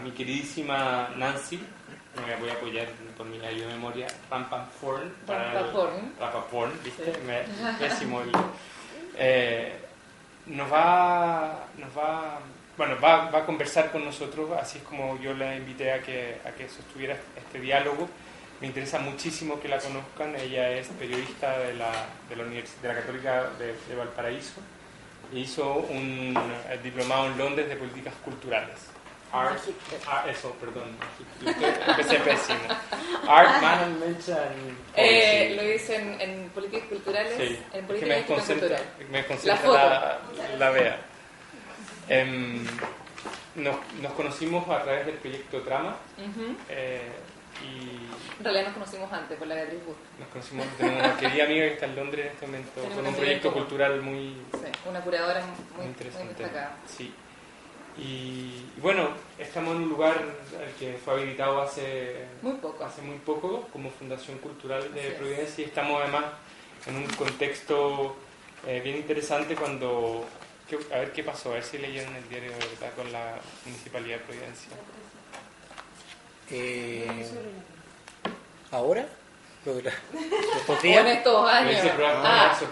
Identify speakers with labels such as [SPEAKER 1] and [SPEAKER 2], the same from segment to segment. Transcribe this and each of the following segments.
[SPEAKER 1] mi queridísima Nancy, me voy a apoyar por mi ayuda de memoria, Rampaporn, ¿viste?
[SPEAKER 2] Sí.
[SPEAKER 1] Pésimo. Va a conversar con nosotros, así es como yo la invité a que sostuviera este diálogo. Me interesa muchísimo que la conozcan. Ella es periodista de la Católica de Valparaíso e hizo un diplomado en Londres de políticas culturales. Empecé pésimo. Art Management and Policy.
[SPEAKER 2] Lo hice en políticas culturales,
[SPEAKER 1] Sí,
[SPEAKER 2] en política y gestión cultural.
[SPEAKER 1] me concentra la vea. Nos conocimos a través del proyecto Trama. Y
[SPEAKER 2] en realidad nos conocimos antes por la Beatriz Wood.
[SPEAKER 1] Tenemos una querida amiga que está en Londres en este momento con un proyecto cultural muy...
[SPEAKER 2] Sí, una curadora muy
[SPEAKER 1] interesante.
[SPEAKER 2] muy destacada.
[SPEAKER 1] Sí. Y bueno, estamos en un lugar que fue habilitado hace muy poco como Fundación Cultural de Providencia, y estamos además en un contexto bien interesante cuando... A ver qué pasó, a ver si leyeron el diario de verdad con la Municipalidad de Providencia.
[SPEAKER 3] ¿Ahora?
[SPEAKER 2] ¿Estos días? O en estos años.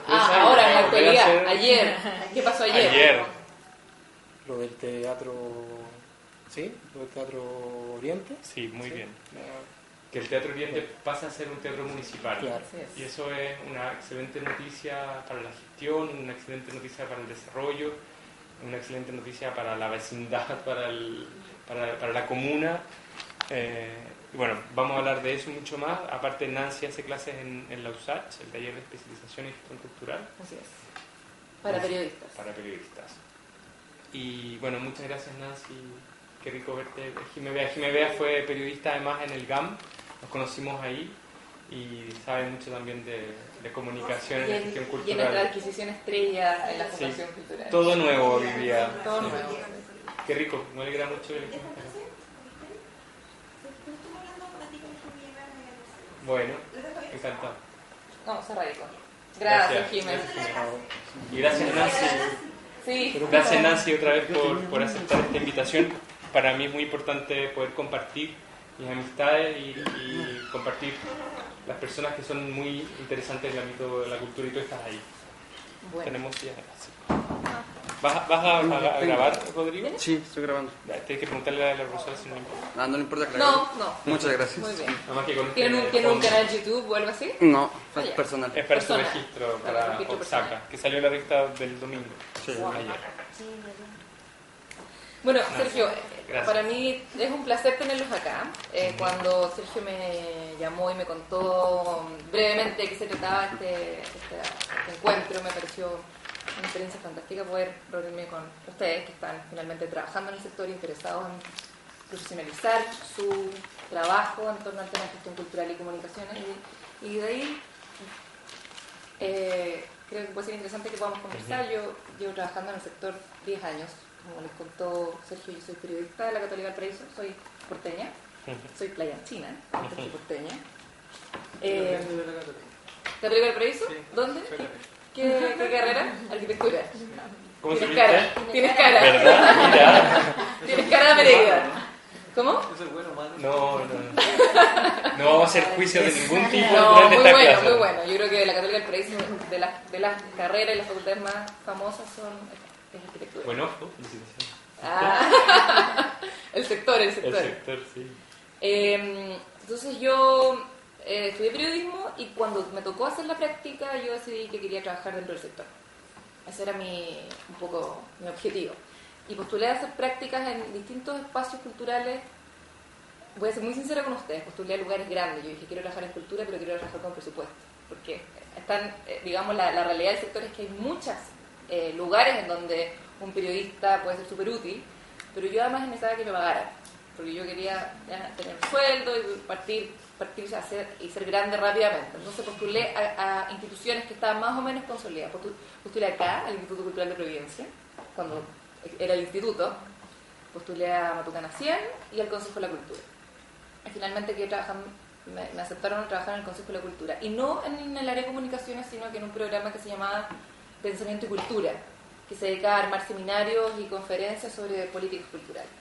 [SPEAKER 2] Ahora, en la actualidad. Ayer. ¿Qué pasó ayer?
[SPEAKER 3] Lo del teatro... ¿Sí? ¿Lo del Teatro Oriente?
[SPEAKER 1] Sí, muy bien. Que el Teatro Oriente pasa a ser un teatro municipal.
[SPEAKER 3] Claro.
[SPEAKER 1] Y eso es una excelente noticia para la gestión, una excelente noticia para el desarrollo, una excelente noticia para la vecindad, para la comuna. Y bueno, vamos a hablar de eso mucho más. Aparte, Nancy hace clases en la USACH, el taller de especialización en gestión cultural.
[SPEAKER 2] Así es. Para periodistas.
[SPEAKER 1] Para periodistas. Y bueno, muchas gracias, Nancy. Qué rico verte. Jimé fue periodista además en el GAM. Nos conocimos ahí y sabe mucho también de comunicación y gestión cultural.
[SPEAKER 2] Y en nuestra adquisición estrella en la Fundación Cultural.
[SPEAKER 1] Todo nuevo hoy día.
[SPEAKER 2] Todo nuevo.
[SPEAKER 1] Qué rico, me alegra mucho el equipo. Bueno, encantado.
[SPEAKER 2] No, se radicó. Gracias, Jiménez.
[SPEAKER 1] Y gracias, Nancy.
[SPEAKER 2] Sí.
[SPEAKER 1] Gracias, Nancy, otra vez por aceptar esta invitación. Para mí es muy importante poder compartir mis amistades y compartir las personas que son muy interesantes en el ámbito de la cultura, y tú estás ahí.
[SPEAKER 2] Bueno.
[SPEAKER 1] Tenemos ya. ¿Vas a grabar, Rodrigo?
[SPEAKER 4] Sí, estoy grabando.
[SPEAKER 1] Tienes que preguntarle a la profesora si no le importa.
[SPEAKER 4] No le importa, claro.
[SPEAKER 2] No.
[SPEAKER 4] Muchas gracias.
[SPEAKER 2] Muy bien.
[SPEAKER 1] ¿Tienen
[SPEAKER 2] un canal YouTube o algo así?
[SPEAKER 4] No, es personal.
[SPEAKER 1] Es para su registro, para Oaxaca, que salió en la revista del domingo.
[SPEAKER 4] Sí.
[SPEAKER 1] Ayer.
[SPEAKER 2] Bueno, Sergio,
[SPEAKER 1] gracias.
[SPEAKER 2] Para mí es un placer tenerlos acá. Cuando Sergio me llamó y me contó brevemente de qué se trataba este encuentro, me pareció una experiencia fantástica poder reunirme con ustedes que están finalmente trabajando en el sector, interesados en profesionalizar su trabajo en torno al tema de gestión cultural y comunicaciones, y de ahí creo que puede ser interesante que podamos conversar. Yo llevo trabajando en el sector 10 años, como les contó Sergio. Yo soy periodista de la Católica del Paraíso, soy porteña, soy playanchina, soy porteña. ¿Católica del Paraíso?
[SPEAKER 4] Sí.
[SPEAKER 2] ¿Dónde? ¿Qué carrera? Arquitectura.
[SPEAKER 1] ¿Cómo se
[SPEAKER 2] ¿Tienes cara? ¿Tienes cara?
[SPEAKER 1] ¿Verdad? Mira.
[SPEAKER 2] ¿Tienes cara de Mérida? ¿Cómo?
[SPEAKER 4] Eso es bueno, malo.
[SPEAKER 1] No vamos a hacer juicio de ningún tipo
[SPEAKER 2] No,
[SPEAKER 1] durante
[SPEAKER 2] muy
[SPEAKER 1] esta
[SPEAKER 2] bueno,
[SPEAKER 1] clase.
[SPEAKER 2] muy bueno. Yo creo que la Católica del Paraíso, de las carreras y las facultades más famosas es arquitectura.
[SPEAKER 1] Bueno, felicitaciones.
[SPEAKER 2] El sector.
[SPEAKER 1] El sector, sí.
[SPEAKER 2] Entonces yo estudié periodismo, y cuando me tocó hacer la práctica yo decidí que quería trabajar dentro del sector. Ese era un poco mi objetivo. Y postulé a hacer prácticas en distintos espacios culturales. Voy a ser muy sincera con ustedes, postulé a lugares grandes. Yo dije, quiero trabajar en cultura, pero quiero trabajar con presupuesto. Porque digamos, la realidad del sector es que hay muchos lugares en donde un periodista puede ser súper útil, pero yo además necesitaba que me pagaran. Porque yo quería tener sueldo y partir a ser grande rápidamente. Entonces postulé a instituciones que estaban más o menos consolidadas. Postulé acá, al Instituto Cultural de Providencia, cuando era el instituto. Postulé a Matucana 100 y al Consejo de la Cultura. Y finalmente me aceptaron a trabajar en el Consejo de la Cultura. Y no en el área de comunicaciones, sino que en un programa que se llamaba Pensamiento y Cultura, que se dedicaba a armar seminarios y conferencias sobre políticas culturales.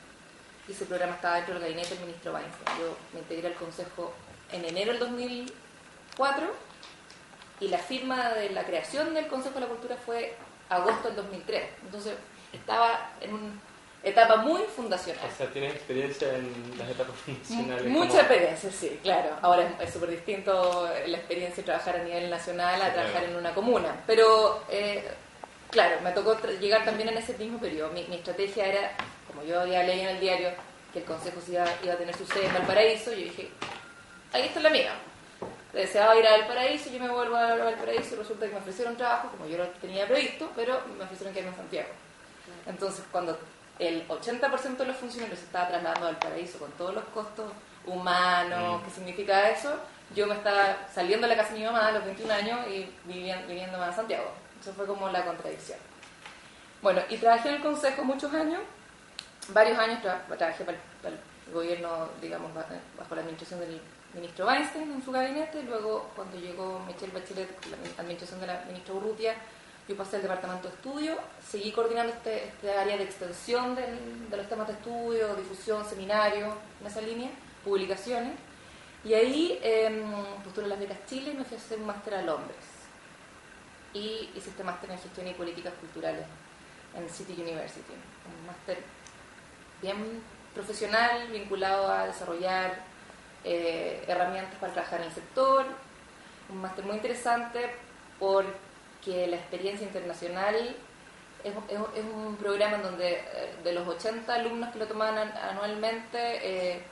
[SPEAKER 2] y ese programa estaba dentro del gabinete del ministro Weinstein. Yo me integré al consejo en enero del 2004 y la firma de la creación del Consejo de la Cultura fue agosto del 2003. Entonces estaba en una etapa muy fundacional.
[SPEAKER 1] O sea, tienes experiencia en las etapas fundacionales.
[SPEAKER 2] Mucha experiencia, sí, claro. Ahora es súper distinto la experiencia de trabajar a nivel nacional a trabajar en una comuna. Pero, claro, me tocó llegar también en ese mismo periodo. Mi estrategia era, como yo había leído en el diario, que el Consejo iba a tener su sede en Valparaíso, yo dije, ahí está la mía. Deseaba ir a Valparaíso, yo me vuelvo a Valparaíso y resulta que me ofrecieron trabajo, como yo lo tenía previsto, pero me ofrecieron que irme a Santiago. Entonces, cuando el 80% de los funcionarios se estaba trasladando a Valparaíso con todos los costos humanos, ¿qué significa eso? Yo me estaba saliendo de la casa de mi mamá a los 21 años y viviendo más en Santiago. Eso fue como la contradicción. Bueno, y trabajé en el Consejo muchos años, varios años trabajé para el gobierno, digamos, bajo la administración del ministro Weinstein en su gabinete. Luego, cuando llegó Michelle Bachelet, la administración de la ministra Urrutia, yo pasé al departamento de estudio, seguí coordinando este área de extensión de los temas de estudio, difusión, seminarios, en esa línea, publicaciones. Y ahí postulé las becas Chile y me fui a hacer un máster a Londres. Y hice este máster en gestión y políticas culturales en City University. Un máster bien profesional, vinculado a desarrollar herramientas para trabajar en el sector. Un máster muy interesante porque la experiencia internacional es un programa en donde de los 80 alumnos que lo tomaban anualmente,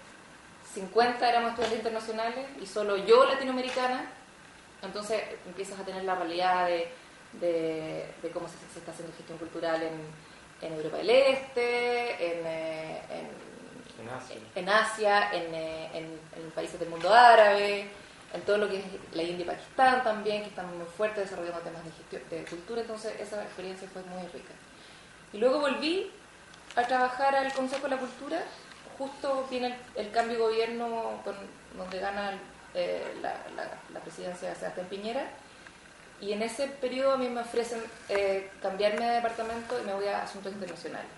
[SPEAKER 2] 50 éramos estudiantes internacionales y solo yo latinoamericana. Entonces empiezas a tener la realidad de cómo se está haciendo gestión cultural en Europa del Este, en Asia, en países del mundo árabe, en todo lo que es la India y Pakistán también, que están muy fuertes desarrollando temas de gestión, de cultura. Entonces esa experiencia fue muy rica. Y luego volví a trabajar al Consejo de la Cultura. Justo viene el cambio de gobierno donde gana la presidencia de Sebastián Piñera, y en ese periodo a mí me ofrecen cambiarme de departamento y me voy a Asuntos Internacionales,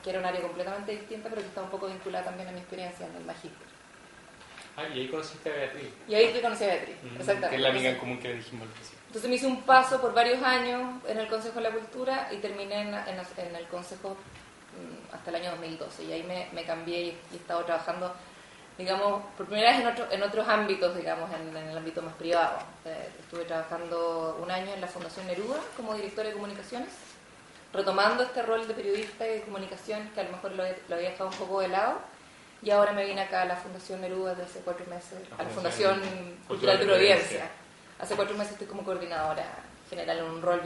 [SPEAKER 2] que era un área completamente distinta, pero que está un poco vinculada también a mi experiencia en el magíster.
[SPEAKER 1] Y ahí conociste a Beatriz.
[SPEAKER 2] Y ahí que conocí a Beatriz, exactamente.
[SPEAKER 1] Que es la amiga en común que dijimos al principio.
[SPEAKER 2] Entonces me hice un paso por varios años en el Consejo de la Cultura y terminé en el Consejo hasta el año 2012. Y ahí me cambié y he estado trabajando, digamos, por primera vez en otros ámbitos, digamos, en el ámbito más privado. Estuve trabajando un año en la Fundación Neruda como directora de comunicaciones, retomando este rol de periodista y de comunicación que a lo mejor lo había dejado un poco de lado. Y ahora me vine acá a la Fundación Neruda desde hace 4 meses, a la Fundación Cultural de Providencia. Hace 4 meses estoy como coordinadora general, en un rol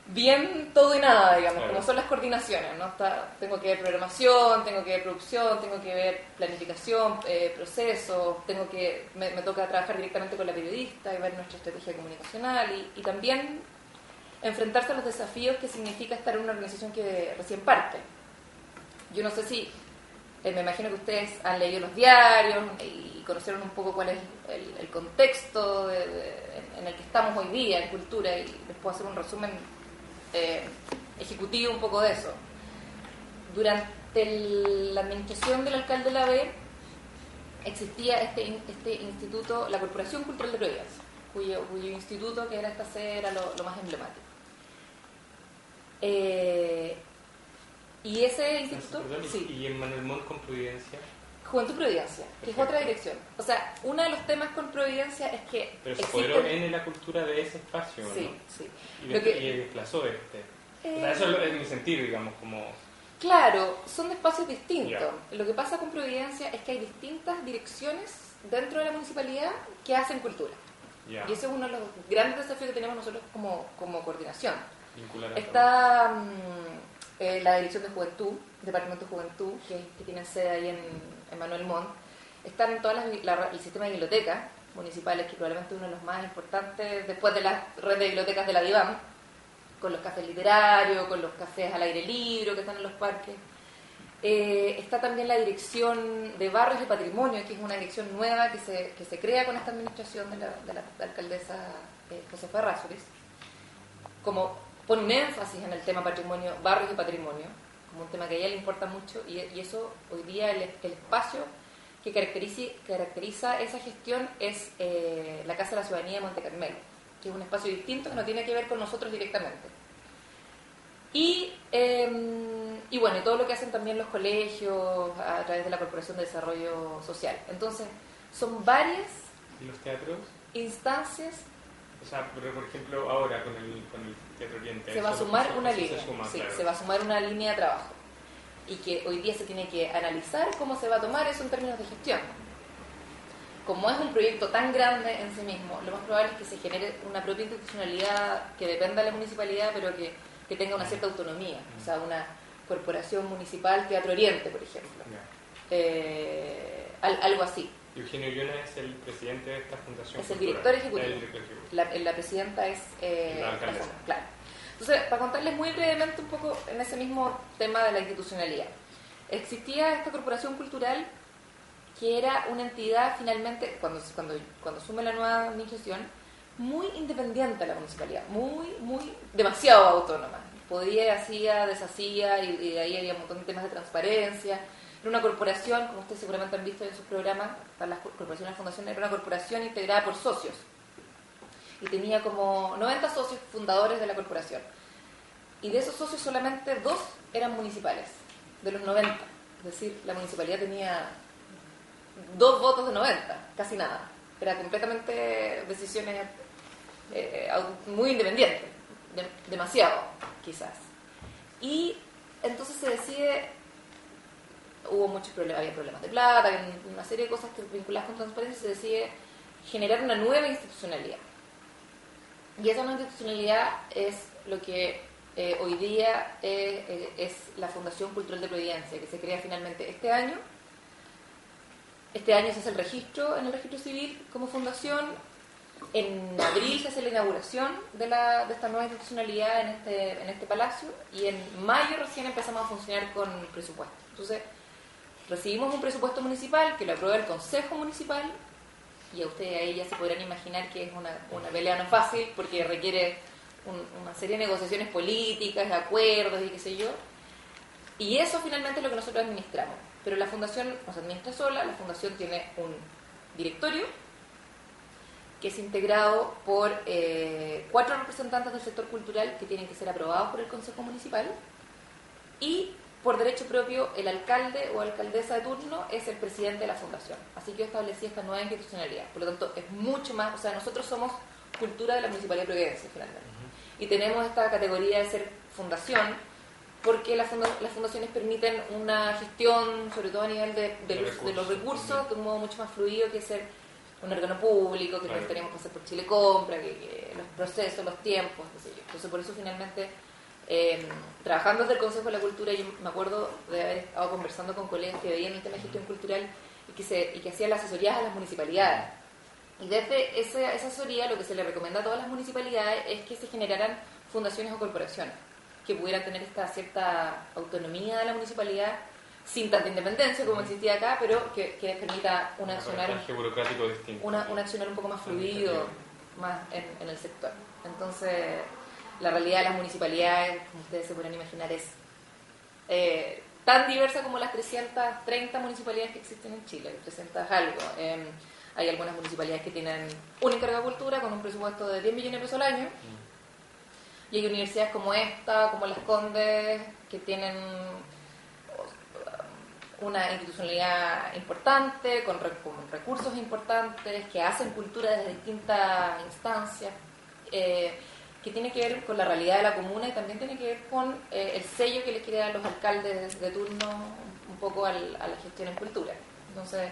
[SPEAKER 2] bien todo y nada, digamos, como son las coordinaciones, ¿no? Tengo que ver programación, tengo que ver producción, tengo que ver planificación, procesos, me toca trabajar directamente con la periodista y ver nuestra estrategia comunicacional y también enfrentarse a los desafíos que significa estar en una organización que recién parte. Yo no sé si, me imagino que ustedes han leído los diarios y conocieron un poco cuál es el contexto en el que estamos hoy día en cultura, y les puedo hacer un resumen ejecutivo un poco de eso. Durante la administración del alcalde Lavé existía este instituto, la Corporación Cultural de Providencia, cuyo instituto, que era esta sede, era lo más emblemático. Y ese instituto...
[SPEAKER 1] Sí. ¿Y en Manuel Montt con Providencia?
[SPEAKER 2] Juventud Providencia, que es otra dirección. O sea, uno de los temas con Providencia es que...
[SPEAKER 1] Pero se apoderó en la cultura de ese espacio, ¿no?
[SPEAKER 2] Sí, sí.
[SPEAKER 1] Y desplazó este. O sea, eso es mi sentido, digamos, como...
[SPEAKER 2] Claro, son espacios distintos.
[SPEAKER 1] Yeah.
[SPEAKER 2] Lo que pasa con Providencia es que hay distintas direcciones dentro de la municipalidad que hacen cultura.
[SPEAKER 1] Yeah.
[SPEAKER 2] Y ese es uno de los grandes desafíos que tenemos nosotros como coordinación.
[SPEAKER 1] Vincular
[SPEAKER 2] Está la Dirección de Juventud, Departamento de Juventud, que tiene sede ahí en Manuel Montt. Están todas el sistema de bibliotecas municipales, que probablemente es uno de los más importantes después de la red de bibliotecas de la DIVAM, con los cafés literarios, con los cafés al aire libre que están en los parques. Está también la Dirección de Barrios y Patrimonio, que es una dirección nueva que se crea con esta administración de la alcaldesa Josefa Errázuriz, como pone un énfasis en el tema patrimonio, barrios y patrimonio, como un tema que a ella le importa mucho, y eso hoy día el espacio que caracteriza esa gestión es la Casa de la Ciudadanía de Monte Carmelo, que es un espacio distinto que no tiene que ver con nosotros directamente. Y bueno, y todo lo que hacen también los colegios a través de la Corporación de Desarrollo Social. Entonces, son varias
[SPEAKER 1] ¿Y los teatros?
[SPEAKER 2] instancias.
[SPEAKER 1] O sea, por ejemplo, ahora con el Teatro Oriente...
[SPEAKER 2] Se va a sumar una
[SPEAKER 1] eso
[SPEAKER 2] línea,
[SPEAKER 1] se suma,
[SPEAKER 2] sí,
[SPEAKER 1] claro.
[SPEAKER 2] se va a sumar una línea de trabajo. Y que hoy día se tiene que analizar cómo se va a tomar eso en términos de gestión. Como es un proyecto tan grande en sí mismo, lo más probable es que se genere una propia institucionalidad que dependa de la municipalidad, pero que tenga una cierta autonomía. O sea, una corporación municipal Teatro Oriente, por ejemplo. Algo así.
[SPEAKER 1] Eugenio Llona es el presidente de esta fundación.
[SPEAKER 2] Es el director ejecutivo.
[SPEAKER 1] El director ejecutivo.
[SPEAKER 2] La presidenta es
[SPEAKER 1] la alcaldesa.
[SPEAKER 2] Claro. Entonces, para contarles muy brevemente un poco en ese mismo tema de la institucionalidad. Existía esta corporación cultural que era una entidad finalmente, cuando asume la nueva administración, muy independiente de la municipalidad, demasiado autónoma. Podía, hacía, deshacía, y de ahí había un montón de temas de transparencia. Era una corporación, como ustedes seguramente han visto en sus programas, para las corporaciones y las fundaciones, era una corporación integrada por socios. Y tenía como 90 socios fundadores de la corporación. Y de esos socios solamente 2 eran municipales, de los 90. Es decir, la municipalidad tenía 2 votos de 90, casi nada. Era completamente decisiones muy independientes, demasiado, quizás. Y entonces se decide, hubo muchos problemas, había problemas de plata, había una serie de cosas vinculadas con transparencia, y se decide generar una nueva institucionalidad. Y esa nueva institucionalidad es lo que hoy día es la Fundación Cultural de Providencia, que se crea finalmente este año. Este año se hace el registro en el registro civil como fundación. En abril se hace la inauguración de esta nueva institucionalidad en este palacio, y en mayo recién empezamos a funcionar con presupuesto. Entonces, recibimos un presupuesto municipal que lo aprueba el Consejo Municipal, y a ustedes ahí ya se podrán imaginar que es una pelea no fácil, porque requiere una serie de negociaciones políticas, de acuerdos y qué sé yo. Y eso finalmente es lo que nosotros administramos. Pero la fundación no se administra sola, la fundación tiene un directorio que es integrado por 4 representantes del sector cultural que tienen que ser aprobados por el Consejo Municipal, y por derecho propio el alcalde o alcaldesa de turno es el presidente de la fundación. Así que yo establecí esta nueva institucionalidad. Por lo tanto, es mucho más, o sea, nosotros somos cultura de la Municipalidad de Providencia, finalmente. Y tenemos esta categoría de ser fundación porque las fundaciones permiten una gestión, sobre todo a nivel de los recursos, de un modo mucho más fluido que ser un órgano público, que no tenemos que hacer por Chile Compra, que los procesos, los tiempos, qué sé yo. Entonces, por eso finalmente, trabajando desde el Consejo de la Cultura, yo me acuerdo de haber estado conversando con colegas que veían el tema de gestión cultural y que hacían las asesorías a las municipalidades. Y desde esa asesoría lo que se le recomienda a todas las municipalidades es que se generaran fundaciones o corporaciones que pudieran tener esta cierta autonomía de la municipalidad sin tanta independencia como existía acá, pero que permita un accionar un poco más fluido más en el sector. Entonces, la realidad de las municipalidades, como ustedes se pueden imaginar, es tan diversa como las 330 municipalidades que existen en Chile, 300 algo. Hay algunas municipalidades que tienen un encargado de cultura con un presupuesto de 10 millones de pesos al año, y hay universidades como esta, como Las Condes, que tienen una institucionalidad importante, con recursos importantes, que hacen cultura desde distintas instancias, que tiene que ver con la realidad de la comuna, y también tiene que ver con el sello que les quiere dar los alcaldes de turno un poco a la gestión en cultura. Entonces,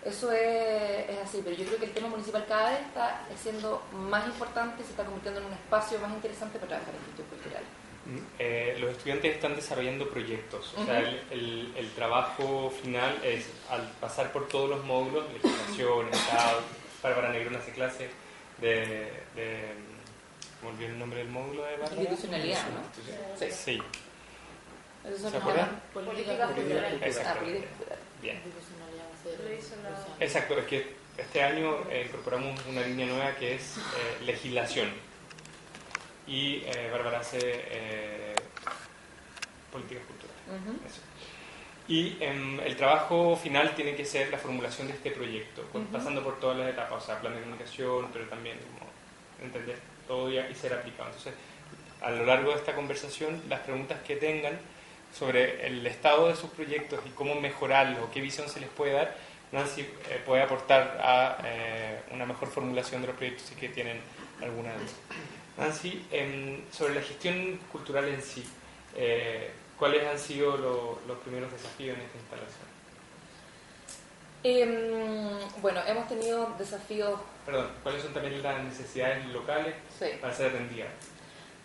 [SPEAKER 2] eso es así, pero yo creo que el tema municipal cada vez está siendo más importante y se está convirtiendo en un espacio más interesante para trabajar en gestión cultural.
[SPEAKER 1] Los estudiantes están desarrollando proyectos, o sea, el trabajo final es, al pasar por todos los módulos, legislación, Estado, Bárbara Negrón hace clase de ¿me olvidó el nombre del módulo de Bárbara?
[SPEAKER 2] Institucionalidad, ¿no?
[SPEAKER 1] Sí.
[SPEAKER 2] Eso
[SPEAKER 1] ¿Se acuerdan?
[SPEAKER 2] Política cultural.
[SPEAKER 1] Exacto.
[SPEAKER 2] Política cultural.
[SPEAKER 1] Bien. Exacto, es que este año incorporamos una línea nueva que es legislación. Y Bárbara hace políticas culturales.
[SPEAKER 2] Ujú.
[SPEAKER 1] Eso. Y el trabajo final tiene que ser la formulación de este proyecto, pasando por todas las etapas, o sea, plan de comunicación, pero también como entender todo y ser aplicado. Entonces, a lo largo de esta conversación, las preguntas que tengan sobre el estado de sus proyectos y cómo mejorarlos o qué visión se les puede dar, Nancy puede aportar a una mejor formulación de los proyectos si que tienen alguna duda. Nancy, sobre la gestión cultural en sí, ¿cuáles han sido los primeros desafíos en esta instalación?
[SPEAKER 2] Bueno, hemos tenido desafíos.
[SPEAKER 1] Perdón, ¿cuáles son también las necesidades locales
[SPEAKER 2] Sí.
[SPEAKER 1] para ser atendidas?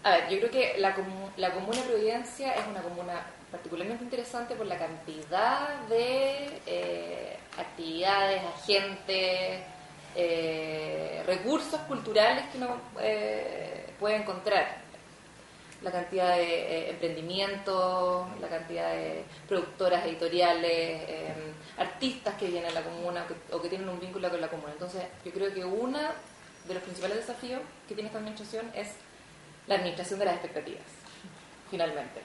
[SPEAKER 2] A ver, yo creo que la comuna de Providencia es una comuna particularmente interesante por la cantidad de actividades, agentes, recursos culturales que uno puede encontrar. La cantidad de emprendimientos, la cantidad de productoras editoriales, artistas que vienen a la comuna o que tienen un vínculo con la comuna. Entonces, yo creo que uno de los principales desafíos que tiene esta administración es la administración de las expectativas, finalmente.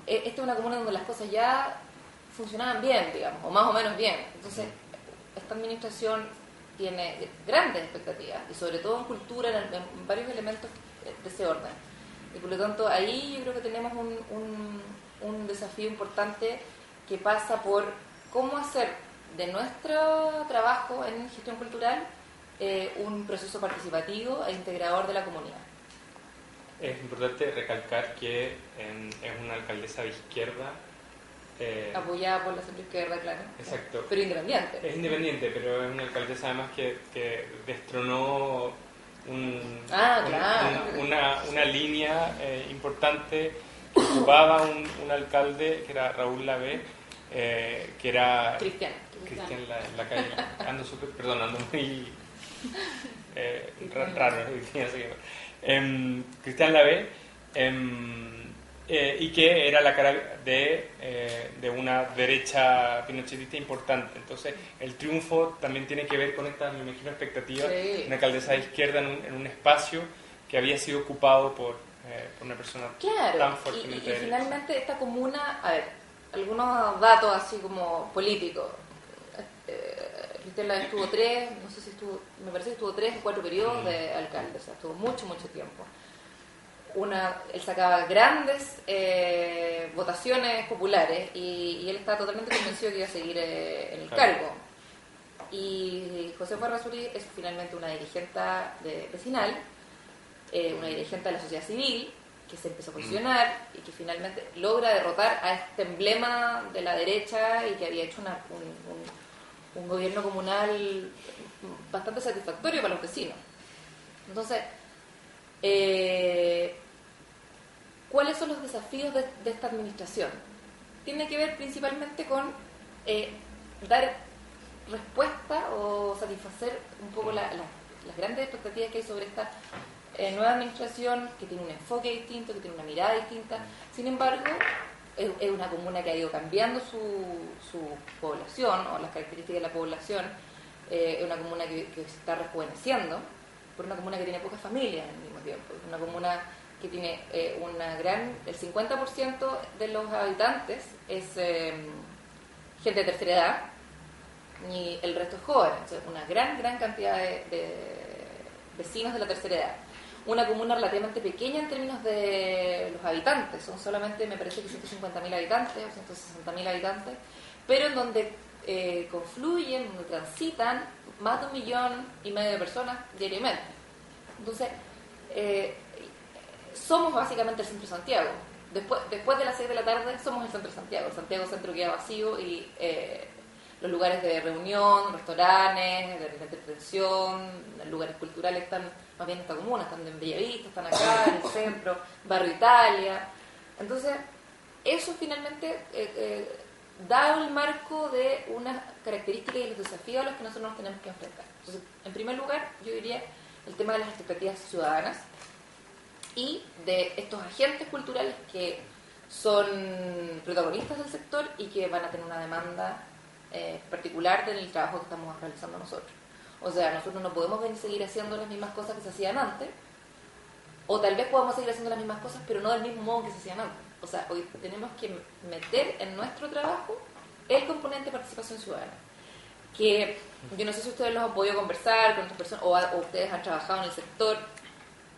[SPEAKER 2] Esta es una comuna donde las cosas ya funcionaban bien, digamos, o más o menos bien. Entonces, esta administración tiene grandes expectativas, y sobre todo en cultura, en varios elementos de ese orden. Y por lo tanto, ahí yo creo que tenemos un desafío importante que pasa por cómo hacer de nuestro trabajo en gestión cultural un proceso participativo e integrador de la comunidad.
[SPEAKER 1] Es importante recalcar que es una alcaldesa de izquierda.
[SPEAKER 2] Apoyada por la centroizquierda, claro.
[SPEAKER 1] Exacto.
[SPEAKER 2] Pero independiente.
[SPEAKER 1] Es independiente, pero es una alcaldesa además que destronó
[SPEAKER 2] claro.
[SPEAKER 1] una línea importante que ocupaba un alcalde que era Raúl Lavé, que era
[SPEAKER 2] Cristian
[SPEAKER 1] la calle. Ando muy raro. Cristian Lavé, y que era la cara de una derecha pinochetista importante. Entonces, el triunfo también tiene que ver con esta, me imagino, expectativa de una alcaldesa de izquierda en un espacio que había sido ocupado por una persona tan fuertemente
[SPEAKER 2] y finalmente esta comuna, a ver, algunos datos así como políticos. Cristian Lavé estuvo me parece que estuvo 3 o 4 periodos de alcalde, o sea, estuvo mucho tiempo. Él sacaba grandes votaciones populares y él estaba totalmente convencido que iba a seguir en el cargo. Y José Errázuriz es finalmente una dirigente vecinal, una dirigente de la sociedad civil, que se empezó a posicionar y que finalmente logra derrotar a este emblema de la derecha y que había hecho un gobierno comunal bastante satisfactorio para los vecinos. Entonces, ¿cuáles son los desafíos de esta administración? Tiene que ver principalmente con dar respuesta o satisfacer un poco las grandes expectativas que hay sobre esta nueva administración, que tiene un enfoque distinto, que tiene una mirada distinta. Sin embargo, es una comuna que ha ido cambiando su población o las características de la población. Es una comuna que se está rejuveneciendo, pero una comuna que tiene pocas familias al mismo tiempo. Es una comuna que tiene el 50% de los habitantes es gente de tercera edad y el resto es joven. Entonces, una gran cantidad de vecinos de la tercera edad. Una comuna relativamente pequeña en términos de los habitantes, son solamente, me parece que 150.000 habitantes o 160.000 habitantes, pero en donde confluyen, donde transitan más de 1,5 millones de personas diariamente. Entonces, somos básicamente el centro de Santiago. Después de las 6 de la tarde somos el centro de Santiago. Santiago centro queda vacío y los lugares de reunión, restaurantes, de entretención, lugares culturales están más bien en esta comuna, están en Bellavista, están acá, en el centro, Barrio Italia. Entonces, eso finalmente da el marco de unas características y los desafíos a los que nosotros nos tenemos que enfrentar. Entonces, en primer lugar, yo diría el tema de las expectativas ciudadanas y de estos agentes culturales que son protagonistas del sector y que van a tener una demanda particular del trabajo que estamos realizando nosotros. O sea, nosotros no podemos seguir haciendo las mismas cosas que se hacían antes, O tal vez podamos seguir haciendo las mismas cosas, pero no del mismo modo que se hacían antes. O sea, hoy tenemos que meter en nuestro trabajo el componente de participación ciudadana. Que yo no sé si ustedes los han podido conversar con otras personas o ustedes han trabajado en el sector.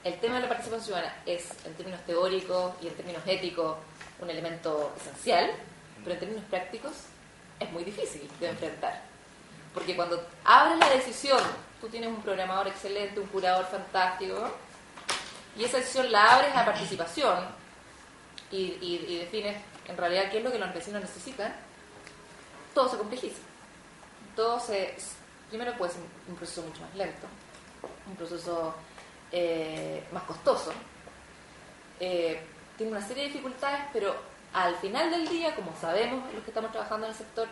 [SPEAKER 2] El tema de la participación ciudadana es, en términos teóricos y en términos éticos, un elemento esencial, pero en términos prácticos es muy difícil de enfrentar. Porque cuando abres la decisión, tú tienes un programador excelente, un curador fantástico, y esa decisión la abres a participación y defines en realidad qué es lo que los vecinos necesitan, todo se complejiza. Primero puede ser un proceso mucho más lento, un proceso más costoso, tiene una serie de dificultades, pero al final del día, como sabemos los que estamos trabajando en el sector,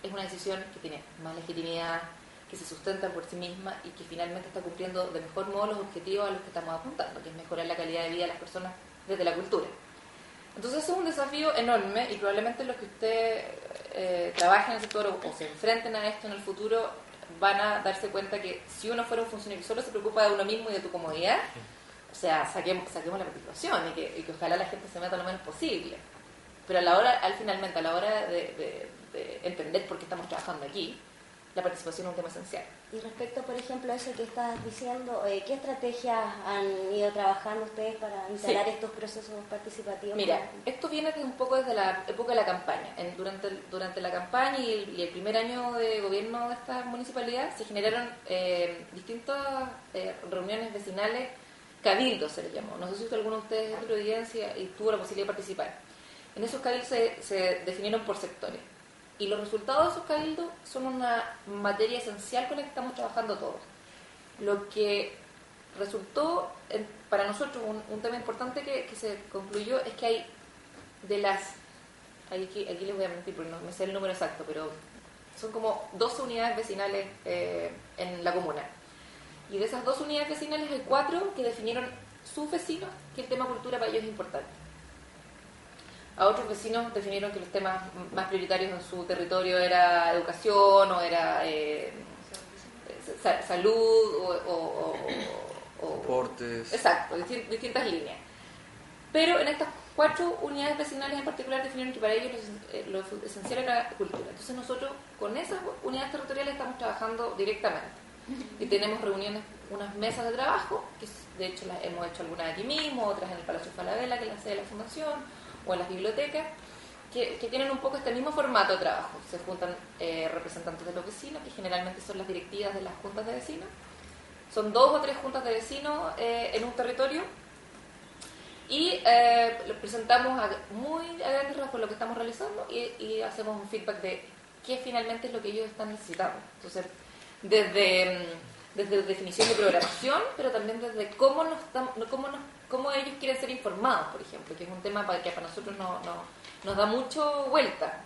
[SPEAKER 2] es una decisión que tiene más legitimidad, que se sustenta por sí misma y que finalmente está cumpliendo de mejor modo los objetivos a los que estamos apuntando, que es mejorar la calidad de vida de las personas desde la cultura. Entonces es un desafío enorme y probablemente los que usted trabajen en el sector o se enfrenten a esto en el futuro van a darse cuenta que si uno fuera un funcionario que solo se preocupa de uno mismo y de tu comodidad, o sea, saquemos la participación y que ojalá la gente se meta lo menos posible. Pero finalmente, a la hora de entender por qué estamos trabajando aquí, la participación es un tema esencial.
[SPEAKER 5] Y respecto, por ejemplo, a eso que estás diciendo, ¿qué estrategias han ido trabajando ustedes para instalar estos procesos participativos?
[SPEAKER 2] Mira, esto viene un poco desde la época de la campaña. Durante la campaña y el primer año de gobierno de esta municipalidad se generaron distintas reuniones vecinales, cabildos se les llamó. No sé si alguno de ustedes es de Providencia y tuvo la posibilidad de participar. En esos cabildos se definieron por sectores. Y los resultados de esos cabildos son una materia esencial con la que estamos trabajando todos. Lo que resultó para nosotros un tema importante que se concluyó es que hay de las... Aquí les voy a mentir porque no me sé el número exacto, pero son como 12 unidades vecinales en la comuna. Y de esas 12 unidades vecinales hay 4 que definieron sus vecinos que el tema cultura para ellos es importante. A otros vecinos definieron que los temas más prioritarios en su territorio era educación o era salud o
[SPEAKER 4] deportes.
[SPEAKER 2] Exacto, distintas líneas. Pero en estas 4 unidades vecinales en particular definieron que para ellos lo esencial era la cultura. Entonces nosotros con esas unidades territoriales estamos trabajando directamente. Y tenemos reuniones, unas mesas de trabajo, que de hecho las hemos hecho algunas aquí mismo, otras en el Palacio Falabella, que es la sede de la Fundación, o en las bibliotecas, que tienen un poco este mismo formato de trabajo. Se juntan representantes de los vecinos, que generalmente son las directivas de las juntas de vecinos. Son 2 o 3 juntas de vecinos en un territorio y les presentamos muy a grandes rasgos lo que estamos realizando y hacemos un feedback de qué finalmente es lo que ellos están necesitando. Entonces, desde definición de programación, pero también desde cómo ellos quieren ser informados, por ejemplo, que es un tema que para nosotros nos da mucho vuelta,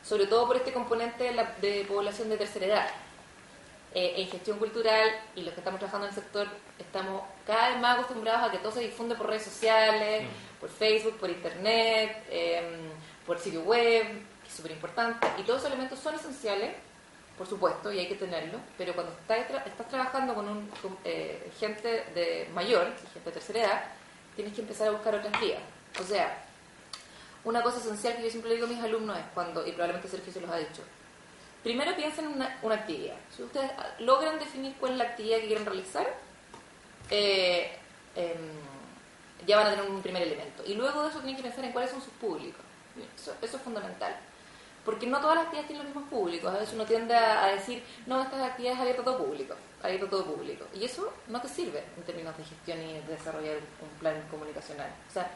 [SPEAKER 2] sobre todo por este componente de población de tercera edad. En gestión cultural y los que estamos trabajando en el sector estamos cada vez más acostumbrados a que todo se difunde por redes sociales, por Facebook, por internet, por sitio web, que es súper importante, y todos esos elementos son esenciales, por supuesto, y hay que tenerlo, pero cuando estás trabajando con gente de mayor, gente de tercera edad, tienes que empezar a buscar otras vías. O sea, una cosa esencial que yo siempre le digo a mis alumnos es y probablemente Sergio se los ha dicho, primero piensen en una actividad. Si ustedes logran definir cuál es la actividad que quieren realizar, ya van a tener un primer elemento. Y luego de eso tienen que pensar en cuáles son sus públicos. Eso es fundamental. Porque no todas las actividades tienen los mismos públicos. A veces uno tiende a decir, no, estas actividades abiertas a todo público. Y eso no te sirve en términos de gestión y de desarrollar un plan comunicacional. O sea,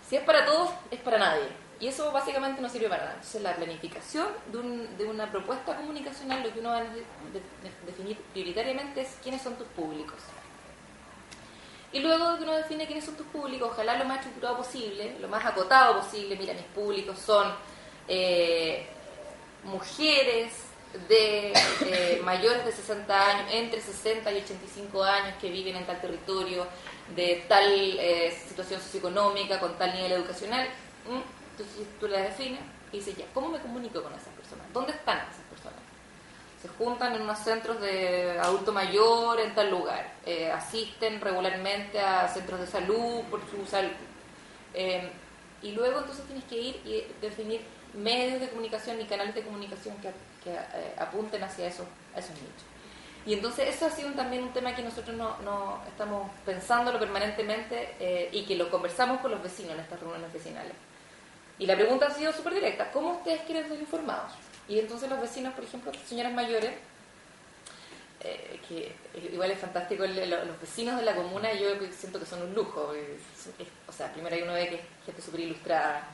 [SPEAKER 2] si es para todos, es para nadie. Y eso básicamente no sirve para nada. Entonces la planificación de una propuesta comunicacional, lo que uno va a definir prioritariamente es quiénes son tus públicos. Y luego de que uno define quiénes son tus públicos, ojalá lo más estructurado posible, lo más acotado posible. Mira, mis públicos son mujeres de mayores de 60 años, entre 60 y 85 años, que viven en tal territorio, de tal situación socioeconómica, con tal nivel educacional. Entonces tú la defines y dices, ya, ¿cómo me comunico con esas personas? ¿Dónde están esas personas? se juntan en unos centros de adulto mayor en tal lugar, asisten regularmente a centros de salud por su salud. Y luego entonces tienes que ir y definir medios de comunicación y canales de comunicación que apunten hacia esos nichos. Y entonces eso ha sido también un tema que nosotros no estamos pensándolo permanentemente y que lo conversamos con los vecinos en estas reuniones vecinales. Y la pregunta ha sido súper directa: ¿cómo ustedes quieren ser informados? Y entonces los vecinos, por ejemplo, señoras mayores, que igual es fantástico, los vecinos de la comuna, yo siento que son un lujo. O sea, primero hay uno ve que es gente súper ilustrada,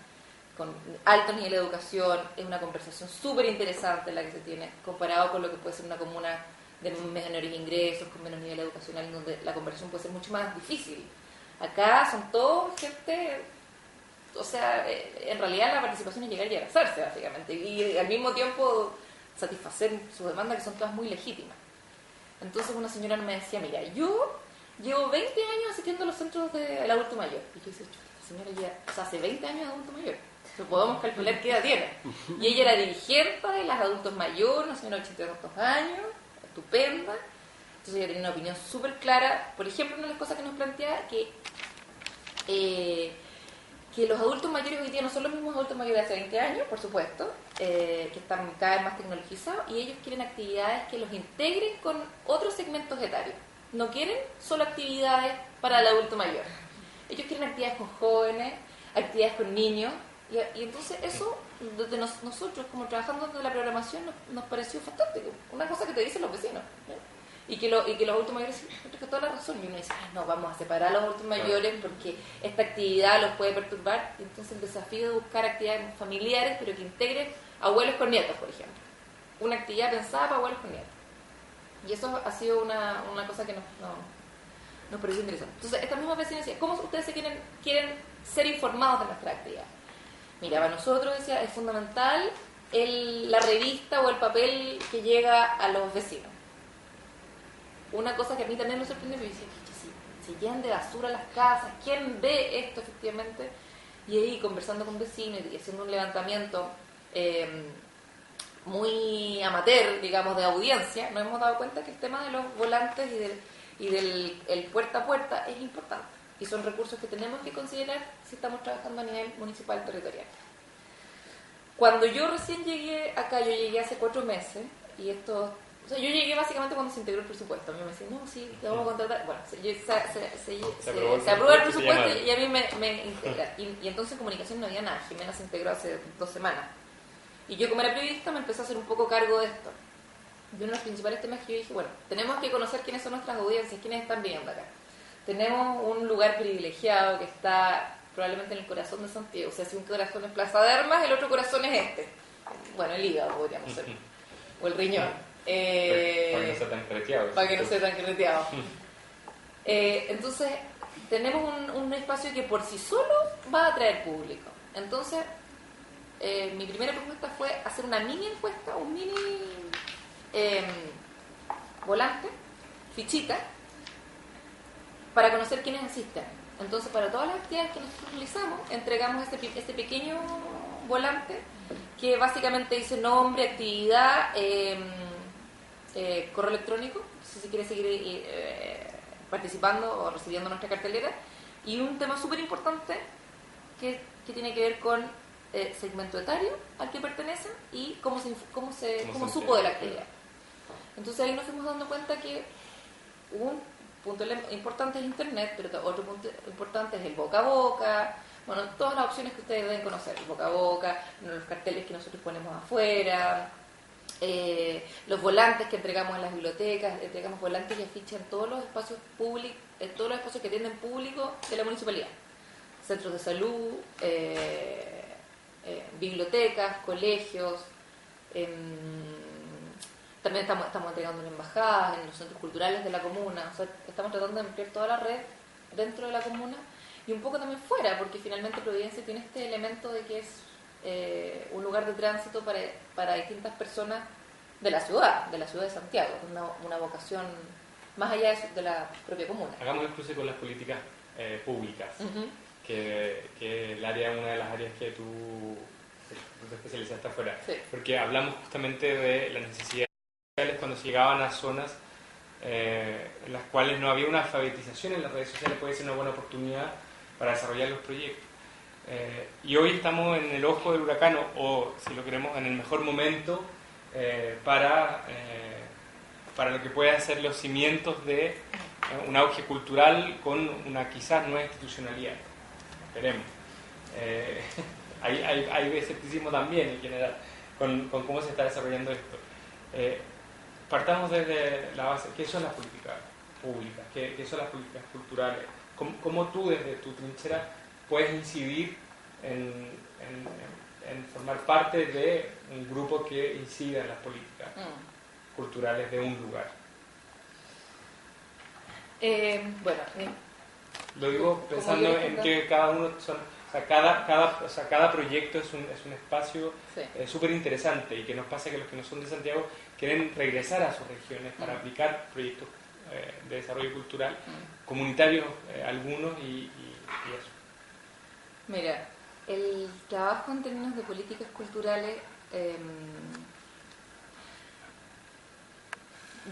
[SPEAKER 2] con alto nivel de educación, es una conversación súper interesante la que se tiene, comparado con lo que puede ser una comuna de menores ingresos, con menos nivel educacional, donde la conversación puede ser mucho más difícil. Acá son todos gente, o sea, en realidad la participación es llegar y abrazarse, básicamente, y al mismo tiempo satisfacer sus demandas, que son todas muy legítimas. Entonces una señora me decía: mira, yo llevo 20 años asistiendo a los centros del adulto mayor. Y yo decía: la señora ya, o sea, hace 20 años de adulto mayor. Entonces podemos calcular qué edad tiene. Y ella era dirigente de las adultos mayores, una señora de 82 años, estupenda. Entonces ella tenía una opinión súper clara. Por ejemplo, una de las cosas que nos planteaba que los adultos mayores hoy día no son los mismos adultos mayores de hace 20 años, por supuesto, que están cada vez más tecnologizados, y ellos quieren actividades que los integren con otros segmentos etarios. No quieren solo actividades para el adulto mayor. Ellos quieren actividades con jóvenes, actividades con niños, y entonces eso, desde nosotros, como trabajando desde la programación, nos pareció fantástico. Una cosa que te dicen los vecinos, ¿no? Y que los adultos mayores tienen toda la razón. Y uno dice: no, vamos a separar a los adultos mayores porque esta actividad los puede perturbar. Y entonces el desafío de buscar actividades familiares, pero que integren abuelos con nietos, por ejemplo. Una actividad pensada para abuelos con nietos. Y eso ha sido una cosa que nos pareció interesante. Entonces, esta misma vecina decía: ¿cómo ustedes quieren ser informados de nuestra actividad? Mira, para nosotros, decía, es fundamental la revista o el papel que llega a los vecinos. Una cosa que a mí también me sorprende, porque decía: si llenan de basura las casas, ¿quién ve esto efectivamente? Y ahí, conversando con vecinos y haciendo un levantamiento muy amateur, digamos, de audiencia, nos hemos dado cuenta que el tema de los volantes y del puerta a puerta es importante. Y son recursos que tenemos que considerar si estamos trabajando a nivel municipal territorial. Cuando yo recién llegué acá, yo llegué hace 4 meses, y esto... O sea, yo llegué básicamente cuando se integró el presupuesto. A mí me decían: no, sí, te vamos a contratar. Bueno, se aprueba el presupuesto y a mí me integra. Y entonces en comunicación no había nada. Jimena se integró hace 2 semanas. Y yo, como era periodista, me empecé a hacer un poco cargo de esto. Y uno de los principales temas que yo dije: bueno, tenemos que conocer quiénes son nuestras audiencias, quiénes están viviendo acá. Tenemos un lugar privilegiado que está probablemente en el corazón de Santiago. O sea, si un corazón es Plaza de Armas, el otro corazón es este. Bueno, el hígado podríamos ser. O el riñón.
[SPEAKER 1] Para que no sea tan carreteado.
[SPEAKER 2] Para que no sea tan carreteado. Entonces, tenemos un espacio que por sí solo va a atraer público. Entonces, mi primera propuesta fue hacer una mini encuesta, un mini volante, fichita, para conocer quiénes asisten. Entonces, para todas las actividades que nosotros realizamos, entregamos este pequeño volante que básicamente dice nombre, actividad, correo electrónico, si se quiere seguir participando o recibiendo nuestra cartelera, y un tema súper importante que tiene que ver con segmento etario al que pertenecen y cómo supo de la actividad. Entonces ahí nos fuimos dando cuenta que un punto importante es internet, pero otro punto importante es el boca a boca. Bueno, todas las opciones que ustedes deben conocer: el boca a boca, los carteles que nosotros ponemos afuera, los volantes que entregamos en las bibliotecas. Entregamos volantes y afiches en todos los espacios públicos, en todos los espacios que atienden público de la municipalidad: centros de salud, bibliotecas, colegios. También estamos entregando en embajadas, en los centros culturales de la comuna. O sea, estamos tratando de ampliar toda la red dentro de la comuna y un poco también fuera, porque finalmente Providencia tiene este elemento de que es un lugar de tránsito para distintas personas de la ciudad de Santiago, una vocación más allá de la propia comuna.
[SPEAKER 1] Hagamos el cruce con las políticas públicas, que el área, una de las áreas que tú te especializaste afuera,
[SPEAKER 2] sí.
[SPEAKER 1] Porque hablamos justamente de la necesidad cuando se llegaban a zonas en las cuales no había una alfabetización en las redes sociales, puede ser una buena oportunidad para desarrollar los proyectos. Y hoy estamos en el ojo del huracán, o si lo queremos, en el mejor momento para lo que puedan ser los cimientos de un auge cultural con una quizás nueva institucionalidad. Esperemos. Hay escepticismo también en general con cómo se está desarrollando esto. Partamos desde la base. ¿Qué son las políticas públicas? ¿Qué son las políticas culturales? ¿Cómo tú desde tu trinchera puedes incidir en formar parte de un grupo que incida en las políticas culturales de un lugar? Lo digo pensando en que cada uno cada proyecto es un espacio súper interesante, y que nos pasa que los que no son de Santiago quieren regresar a sus regiones para aplicar proyectos de desarrollo cultural, comunitarios algunos y eso.
[SPEAKER 2] Mira, el trabajo en términos de políticas culturales,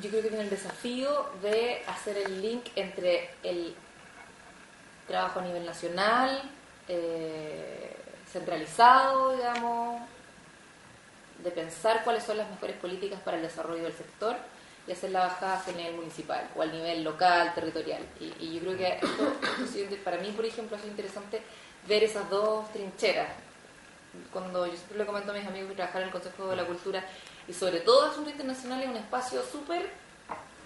[SPEAKER 2] yo creo que tiene el desafío de hacer el link entre el trabajo a nivel nacional, centralizado, digamos, de pensar cuáles son las mejores políticas para el desarrollo del sector, y hacer la bajada hacia el nivel municipal o al nivel local, territorial. Y yo creo que esto para mí, por ejemplo, es interesante ver esas dos trincheras. Cuando yo siempre le comento a mis amigos que trabajan en el Consejo de la Cultura, y sobre todo Asuntos Internacionales, es un espacio súper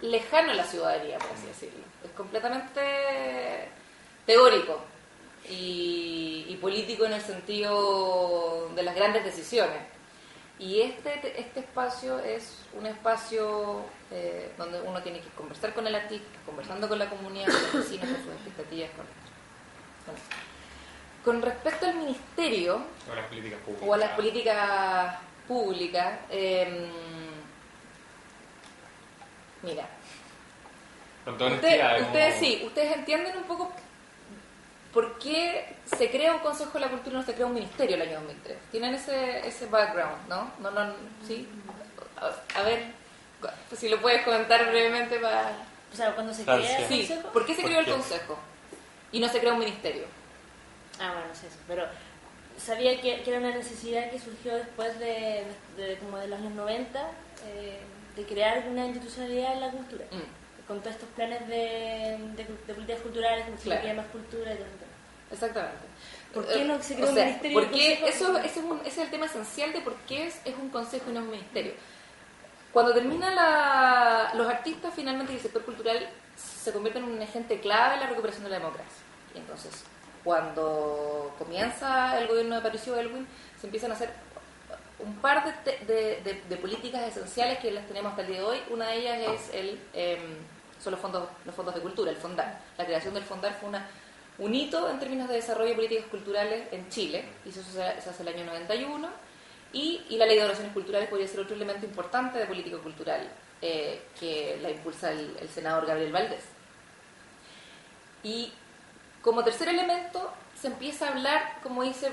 [SPEAKER 2] lejano a la ciudadanía, por así decirlo. Es completamente teórico y político en el sentido de las grandes decisiones. Y este espacio es un espacio donde uno tiene que conversar con el artista, conversando con la comunidad, con los vecinos, con sus expectativas. Con respecto al ministerio
[SPEAKER 1] o a las políticas públicas, mira, con toda ustedes entienden un poco por qué se crea un Consejo de la Cultura y no se crea un ministerio el año 2003. Tienen ese background, ¿no? ¿Sí? A ver, si lo puedes comentar brevemente para...
[SPEAKER 5] O sea, cuando se crea el Consejo...
[SPEAKER 2] ¿Por qué se creó el Consejo y no se crea un ministerio?
[SPEAKER 5] Bueno, es eso, pero sabía que era una necesidad que surgió después de como de los años 90, de crear una institucionalidad en la cultura, con todos estos planes de políticas culturales, como si quería más cultura y todo eso.
[SPEAKER 2] Exactamente.
[SPEAKER 5] ¿Por qué no se creó un ministerio?
[SPEAKER 2] Porque ese es el tema esencial de por qué es un consejo y no un ministerio. Cuando termina los artistas, finalmente, y el sector cultural se convierte en un agente clave en la recuperación de la democracia. Y entonces, cuando comienza el gobierno de Patricio Aylwin, se empiezan a hacer un par de políticas esenciales que las tenemos hasta el día de hoy. Una de ellas son los fondos de cultura, el FONDAR. La creación del FONDAR fue un hito en términos de desarrollo de políticas culturales en Chile, y eso se hace el año 91, y la ley de donaciones culturales podría ser otro elemento importante de política cultural que la impulsa el senador Gabriel Valdés. Y como tercer elemento se empieza a hablar, como dice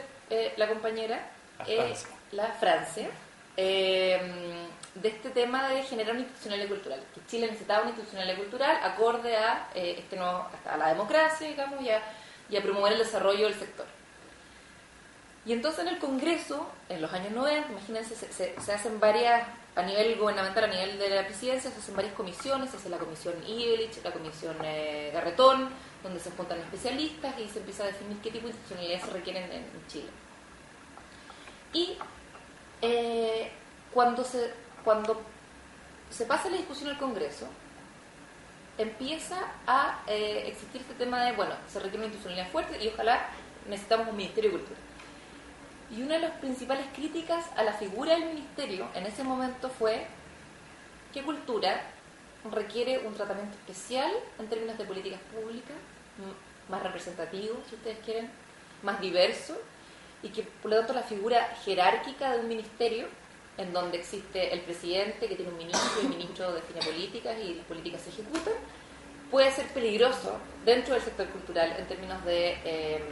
[SPEAKER 2] la compañera, la Francia, de este tema de generar una institucionalidad cultural, que Chile necesitaba una institucionalidad cultural acorde a a la democracia, digamos, y a promover el desarrollo del sector. Y entonces en el Congreso, en los años 90, imagínense, se hacen varias, a nivel gubernamental, a nivel de la presidencia, se hacen varias comisiones, se hace la comisión Ibelich, la comisión Garretón, donde se juntan especialistas y se empieza a definir qué tipo de institucionalidad se requieren en Chile. Y cuando se pasa la discusión al Congreso, empieza a existir este tema de, se requiere una institucionalidad fuerte y ojalá necesitamos un Ministerio de Cultura. Y una de las principales críticas a la figura del ministerio en ese momento fue que cultura requiere un tratamiento especial en términos de políticas públicas, más representativo, si ustedes quieren, más diverso, y que por lo tanto la figura jerárquica de un ministerio, en donde existe el presidente que tiene un ministro y el ministro define políticas y las políticas se ejecutan, puede ser peligroso dentro del sector cultural en términos de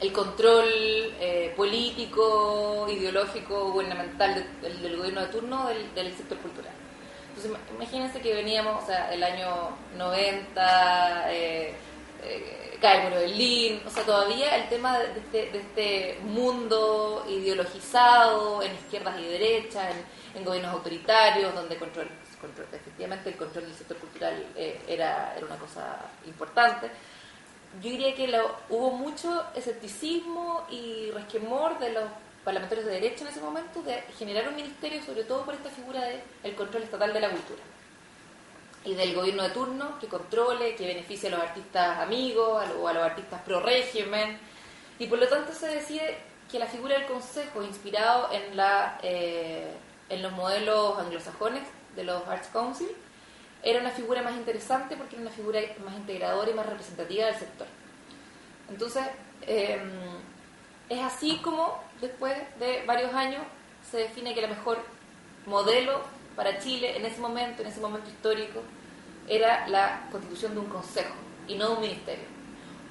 [SPEAKER 2] el control político, ideológico, gubernamental del gobierno de turno del sector cultural. Entonces, imagínense que veníamos, o sea, el año 90, cae el muro de Berlín, o sea, todavía el tema de este mundo ideologizado en izquierdas y derechas, en gobiernos autoritarios, donde efectivamente el control del sector cultural era una cosa importante. Yo diría que hubo mucho escepticismo y resquemor de los parlamentarios de derecha en ese momento de generar un ministerio, sobre todo por esta figura del control estatal de la cultura y del gobierno de turno que controle, que beneficie a los artistas amigos o a los artistas pro régimen, y por lo tanto se decide que la figura del consejo, inspirado en los modelos anglosajones de los Arts Council, era una figura más interesante porque era una figura más integradora y más representativa del sector. Entonces, es así como después de varios años se define que el mejor modelo para Chile en ese momento histórico, era la constitución de un consejo y no de un ministerio.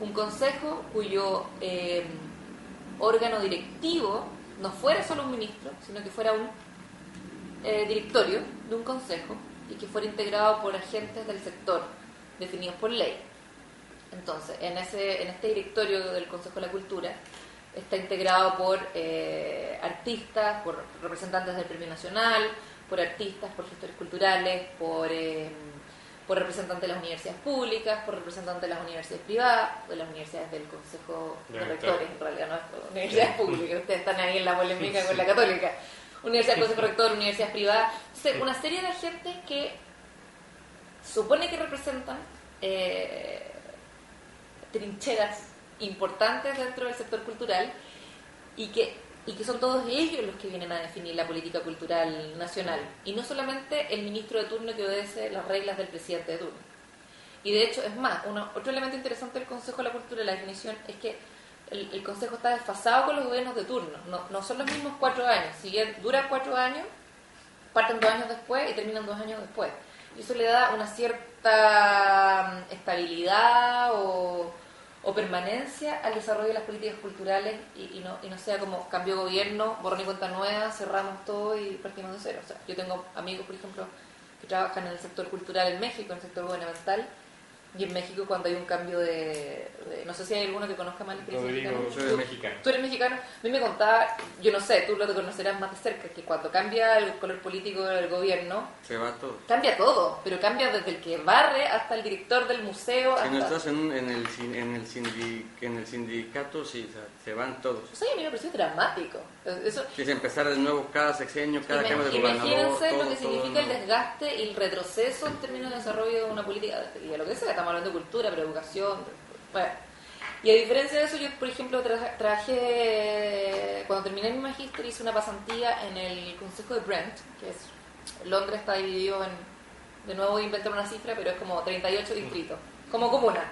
[SPEAKER 2] Un consejo cuyo órgano directivo no fuera solo un ministro, sino que fuera un directorio de un consejo y que fuera integrado por agentes del sector definidos por ley. Entonces, en este directorio del Consejo de la Cultura está integrado por artistas, por representantes del Premio Nacional, por artistas, por gestores culturales, por representantes de las universidades públicas, por representantes de las universidades privadas, de las universidades del Consejo de Rectores, en realidad no, universidades públicas, ustedes están ahí en la polémica con la Católica, universidades del Consejo Rector, universidades privadas, una serie de agentes que supone que representan trincheras importantes dentro del sector cultural y que son todos ellos los que vienen a definir la política cultural nacional y no solamente el ministro de turno que obedece las reglas del presidente de turno. Y de hecho, es más, otro elemento interesante del Consejo de la Cultura, la definición, es que el Consejo está desfasado con los gobiernos de turno, no son los mismos 4 años, si bien dura 4 años, parten 2 años después y terminan 2 años después. Y eso le da una cierta estabilidad o permanencia al desarrollo de las políticas culturales y no sea como cambio gobierno, borrón y cuenta nueva, cerramos todo y partimos de cero. O sea, yo tengo amigos, por ejemplo, que trabajan en el sector cultural en México, en el sector gubernamental, y en México cuando hay un cambio no sé si hay alguno que conozca más el
[SPEAKER 1] Rodrigo, soy mexicano.
[SPEAKER 2] Tú eres mexicano. A mí me contaba, yo no sé, tú lo conocerás más de cerca, que cuando cambia el color político del gobierno,
[SPEAKER 4] se va todo.
[SPEAKER 2] Cambia todo, pero cambia desde el que barre hasta el director del museo.
[SPEAKER 4] Si no estás en el sindicato, sí, o sea, se van todos.
[SPEAKER 2] O sea, a mí me pareció dramático. Eso,
[SPEAKER 4] es empezar de nuevo cada sexenio, cada cambio de gobernador.
[SPEAKER 2] Imagínense
[SPEAKER 4] todo,
[SPEAKER 2] lo que significa el desgaste y el retroceso en términos de desarrollo de una política, y de lo que sea, estamos hablando de cultura, pero educación, bueno. Y a diferencia de eso, yo, por ejemplo, trabajé, cuando terminé mi magíster, hice una pasantía en el Consejo de Brent, que es, Londres está dividido de nuevo voy a inventar una cifra, pero es como 38 distritos, como comuna,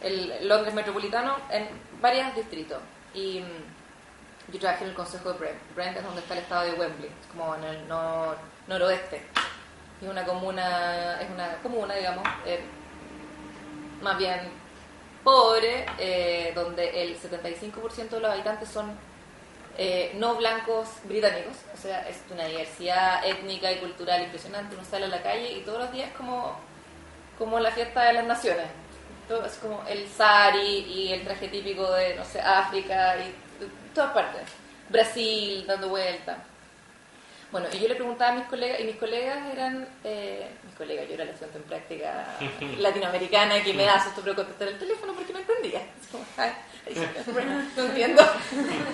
[SPEAKER 2] el Londres metropolitano en varios distritos. Y yo trabajé en el Consejo de Brent. Brent es donde está el estado de Wembley, es como en el noroeste. Es una comuna, digamos, más bien pobre, donde el 75% de los habitantes son no blancos británicos, o sea, es una diversidad étnica y cultural impresionante. Uno sale a la calle y todos los días como la fiesta de las naciones. Todo es como el sari y el traje típico de, no sé, África y de todas partes. Brasil dando vuelta. Bueno, y yo le preguntaba a mis colegas, y mis colegas eran, yo era la estudiante en práctica latinoamericana que me da susto pero contestar el teléfono porque no entendía. Es como, no entiendo.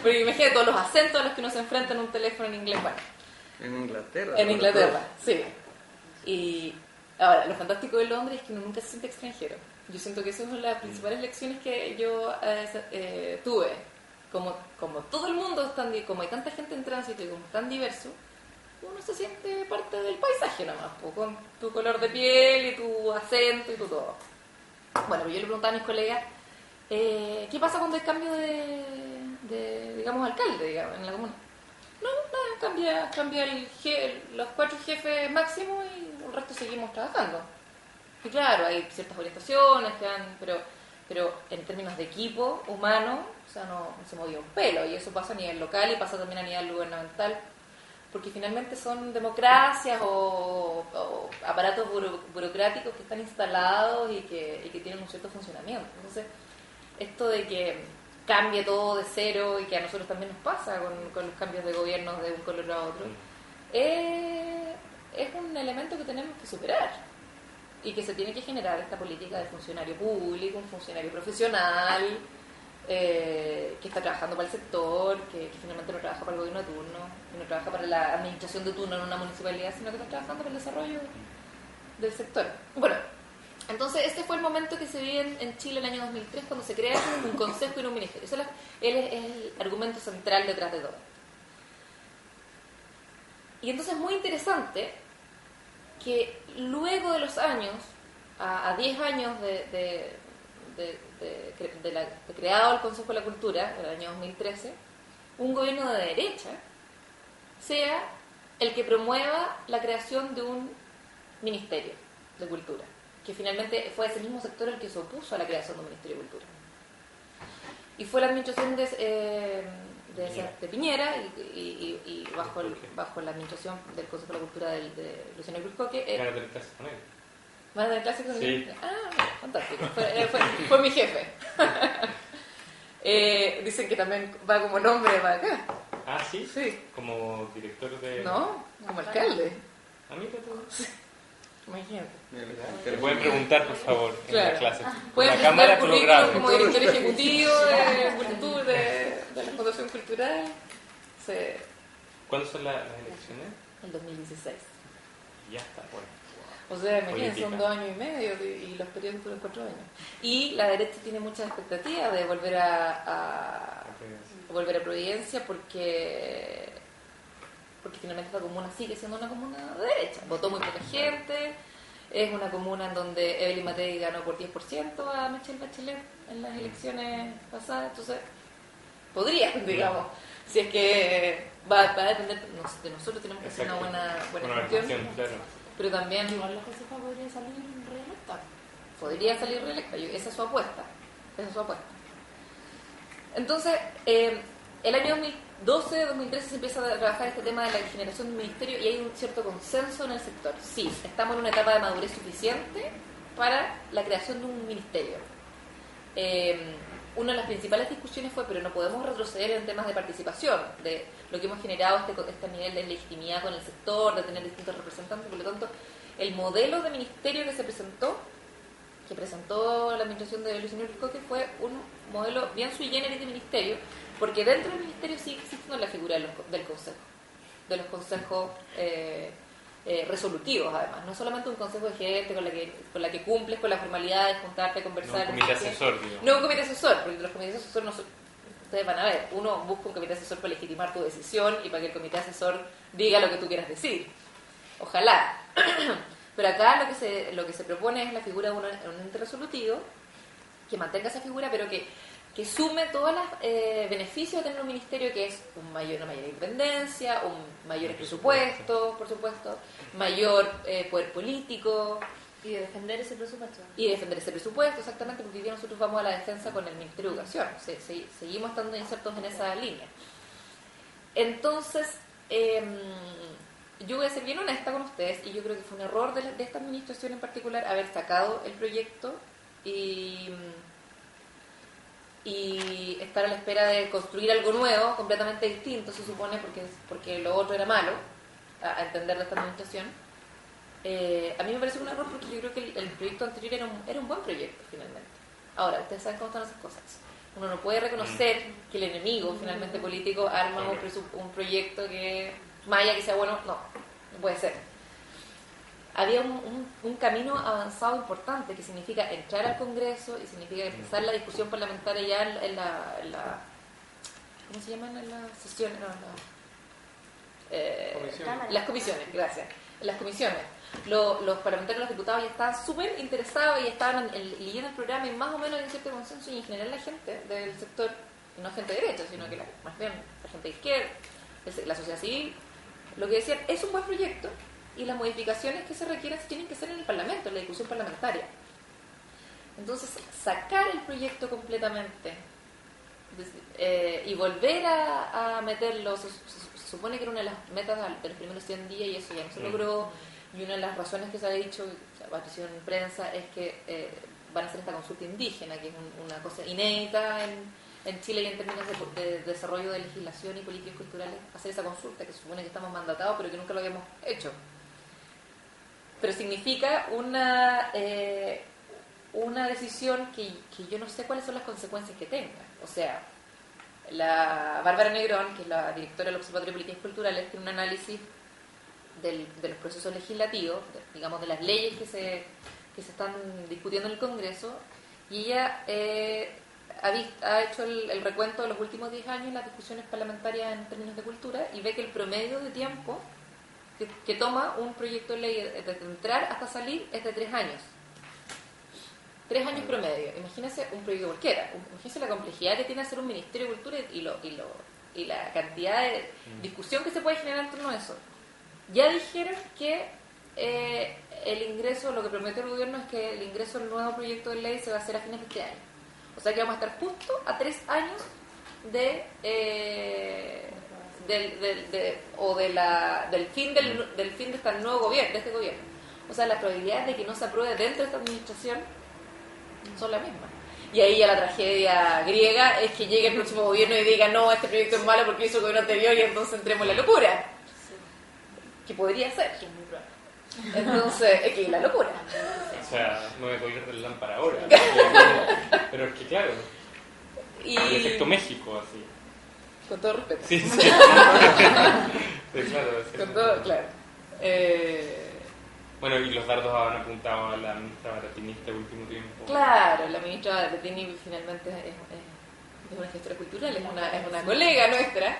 [SPEAKER 2] Pero imagínate todos los acentos a los que uno se enfrenta en un teléfono en inglés. Bueno,
[SPEAKER 4] en Inglaterra.
[SPEAKER 2] En Inglaterra, sí. Y ahora, lo fantástico de Londres es que uno nunca se siente extranjero. Yo siento que esas son las principales lecciones que yo tuve. Como todo el mundo es como hay tanta gente en tránsito y como es tan diverso, uno se siente parte del paisaje nomás, con tu color de piel y tu acento y tu todo. Bueno, yo le preguntaba a mis colegas, ¿qué pasa cuando hay cambio de digamos, alcalde, digamos, en la comuna? No, nada, cambia los 4 jefes máximos y el resto seguimos trabajando. Y claro, hay ciertas orientaciones, pero en términos de equipo humano, o sea, no se movía un pelo, y eso pasa a nivel local y pasa también a nivel gubernamental. porque finalmente son democracias o aparatos burocráticos que están instalados y que tienen un cierto funcionamiento. Entonces, esto de que cambie todo de cero y que a nosotros también nos pasa con los cambios de gobierno de un color a otro, es un elemento que tenemos que superar y que se tiene que generar esta política de funcionario público, un funcionario profesional que está trabajando para el sector, que finalmente no trabaja para el gobierno de turno, que no trabaja para la administración de turno en una municipalidad, sino que está trabajando para el desarrollo del sector. Bueno, entonces este fue el momento que se vive en Chile en el año 2003, cuando se crea un consejo y un ministerio. Ese es el argumento central detrás de todo. Y entonces es muy interesante que luego de los años, a 10 años de creado el Consejo de la Cultura, en el año 2013, un gobierno de derecha sea el que promueva la creación de un ministerio de cultura, que finalmente fue ese mismo sector el que se opuso a la creación de un ministerio de cultura. Y fue la administración de Piñera y bajo la administración del Consejo de la Cultura de Luciano Cruzcoque.
[SPEAKER 1] Ganas del caso con él.
[SPEAKER 2] ¿Van a tener clases con
[SPEAKER 1] Sí.
[SPEAKER 2] él? Ah, fantástico. Fue mi jefe. Dicen que también va como nombre para acá.
[SPEAKER 1] Ah, ¿sí?
[SPEAKER 2] Sí.
[SPEAKER 1] Como director de...
[SPEAKER 2] No, como alcalde.
[SPEAKER 1] Ah, mira tú.
[SPEAKER 2] Imagínate.
[SPEAKER 1] Te pueden preguntar, por favor, en
[SPEAKER 2] Claro.
[SPEAKER 1] la clase.
[SPEAKER 2] Pueden
[SPEAKER 1] La
[SPEAKER 2] presentar
[SPEAKER 1] cámara
[SPEAKER 2] el
[SPEAKER 1] tú lo
[SPEAKER 2] currículum
[SPEAKER 1] grabas.
[SPEAKER 2] como director ejecutivo de cultura de la Fundación Cultural.
[SPEAKER 1] ¿Cuándo son las elecciones?
[SPEAKER 2] El 2016.
[SPEAKER 1] Ya está, bueno.
[SPEAKER 2] O sea, imagínense,
[SPEAKER 1] Política.
[SPEAKER 2] son 2 años y medio y los periodos duran 4 años. Y la derecha tiene muchas expectativas de volver a Providencia porque finalmente la comuna sigue siendo una comuna de derecha. Votó muy poca gente, es una comuna en donde Evelyn Matei ganó por 10% a Michelle Bachelet en las elecciones pasadas. Entonces, podría, digamos, si es que va a depender de nosotros, tenemos que hacer una buena gestión.
[SPEAKER 1] Claro.
[SPEAKER 2] Pero también
[SPEAKER 5] Igual la Josefa podría salir reelecta.
[SPEAKER 2] podría salir reelecta. Esa es su apuesta. Entonces, el año 2012-2013 se empieza a trabajar este tema de la generación de un ministerio y hay un cierto consenso en el sector. Sí, estamos en una etapa de madurez suficiente para la creación de un ministerio. Una de las principales discusiones fue, pero no podemos retroceder en temas de participación, de lo que hemos generado este nivel de legitimidad con el sector, de tener distintos representantes. Por lo tanto, el modelo de ministerio que presentó la administración de Luciano Cruzcoque fue un modelo bien sui generis de ministerio, porque dentro del ministerio sigue existiendo la figura del consejo, de los consejos resolutivos, además, no solamente un consejo de gente con la que cumples con la formalidad de juntarte, conversar.
[SPEAKER 1] No, un comité asesor, digo.
[SPEAKER 2] No un comité asesor, porque los comités asesores no son, ustedes van a ver, uno busca un comité asesor para legitimar tu decisión y para que el comité asesor diga lo que tú quieras decir. Ojalá. Pero acá lo que se propone es la figura de un ente resolutivo que mantenga esa figura, pero que sume todos los beneficios de tener un ministerio, que es una mayor independencia, mayores presupuestos, por supuesto, mayor poder político.
[SPEAKER 5] Y de defender ese presupuesto.
[SPEAKER 2] Y defender ese presupuesto, exactamente, porque hoy día nosotros vamos a la defensa con el Ministerio de Educación. Seguimos estando insertos en esa línea. Entonces, yo voy a ser bien honesta con ustedes, y yo creo que fue un error de esta administración en particular haber sacado el proyecto y estar a la espera de construir algo nuevo, completamente distinto, se supone, porque lo otro era malo, a entender de esta administración. A mí me parece un error porque yo creo que el proyecto anterior era un buen proyecto, finalmente. Ahora, ustedes saben cómo están esas cosas. Uno no puede reconocer que el enemigo, finalmente político, arma un proyecto que, más allá que sea bueno, no puede ser. Había un camino avanzado importante que significa entrar al Congreso y significa empezar la discusión parlamentaria ya en la ¿cómo se llaman las sesiones? Las comisiones, gracias. En las comisiones. Los parlamentarios, los diputados ya estaban súper interesados y estaban leyendo el programa y más o menos hay un cierto consenso, y en general la gente del sector, no gente de derecha, sino que más bien la gente de izquierda, la sociedad civil, lo que decían es un buen proyecto y las modificaciones que se requieran tienen que ser en el Parlamento, en la discusión parlamentaria. Entonces, sacar el proyecto completamente y volver a meterlo se supone que era una de las metas de los primeros 100 días y eso ya no se logró. Y una de las razones que se ha dicho, se ha aparecido en prensa, es que van a hacer esta consulta indígena, que es una cosa inédita en Chile y en términos de desarrollo de legislación y políticas culturales, hacer esa consulta, que se supone que estamos mandatados, pero que nunca lo habíamos hecho. Pero significa una decisión que yo no sé cuáles son las consecuencias que tenga. O sea, la Bárbara Negrón, que es la directora del Observatorio de Políticas Culturales, tiene un análisis de los procesos legislativos, digamos, de las leyes que se están discutiendo en el Congreso, y ella ha hecho el recuento de los últimos 10 años en las discusiones parlamentarias en términos de cultura, y ve que el promedio de tiempo que toma un proyecto de ley desde entrar hasta salir es de 3 años. 3 años promedio. Imagínense un proyecto cualquiera. Imagínense la complejidad que tiene hacer un Ministerio de Cultura y la cantidad de discusión que se puede generar en torno a eso. Ya dijeron que el ingreso, lo que prometió el gobierno es que el ingreso del nuevo proyecto de ley se va a hacer a fines de este año. O sea que vamos a estar justo a 3 años del fin de este nuevo gobierno, de este gobierno. O sea, las probabilidades de que no se apruebe dentro de esta administración son las mismas. Y ahí ya la tragedia griega es que llegue el próximo gobierno y diga no, este proyecto es malo porque hizo el gobierno anterior y entonces entremos en la locura. Que podría ser. Entonces, es que es la locura.
[SPEAKER 1] O sea, no me colgar del lámpara ahora. Pero es que claro, el efecto México, así.
[SPEAKER 2] Con todo respeto.
[SPEAKER 1] Sí, sí. Sí, claro.
[SPEAKER 2] Con todo, claro.
[SPEAKER 1] Bueno, y los dardos han apuntado a la ministra Baratini este último tiempo.
[SPEAKER 2] Claro, la ministra Baratini finalmente es una gestora cultural, es una colega nuestra,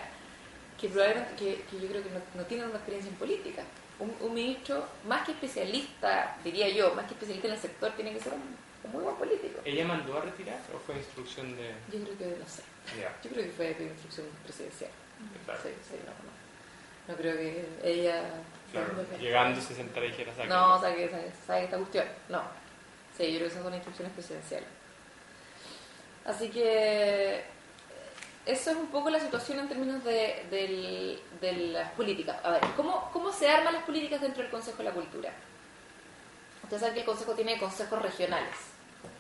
[SPEAKER 2] que probablemente, que yo creo que no tiene una experiencia en política. Un ministro, más que especialista, diría yo, más que especialista en el sector, tiene que ser un muy buen político.
[SPEAKER 1] ¿Ella mandó a retirar o fue instrucción de...?
[SPEAKER 2] Yo creo que, no sé, yo creo que fue instrucción presidencial.
[SPEAKER 1] Claro.
[SPEAKER 2] Sí, no creo que ella...
[SPEAKER 1] Claro, llegando se sentara y dijera, saque.
[SPEAKER 2] No, saque esta cuestión. No. Sí, yo creo que esas son instrucciones presidenciales. Así que eso es un poco la situación en términos de las políticas. A ver, ¿cómo se arman las políticas dentro del Consejo de la Cultura? Ustedes saben que el Consejo tiene consejos regionales,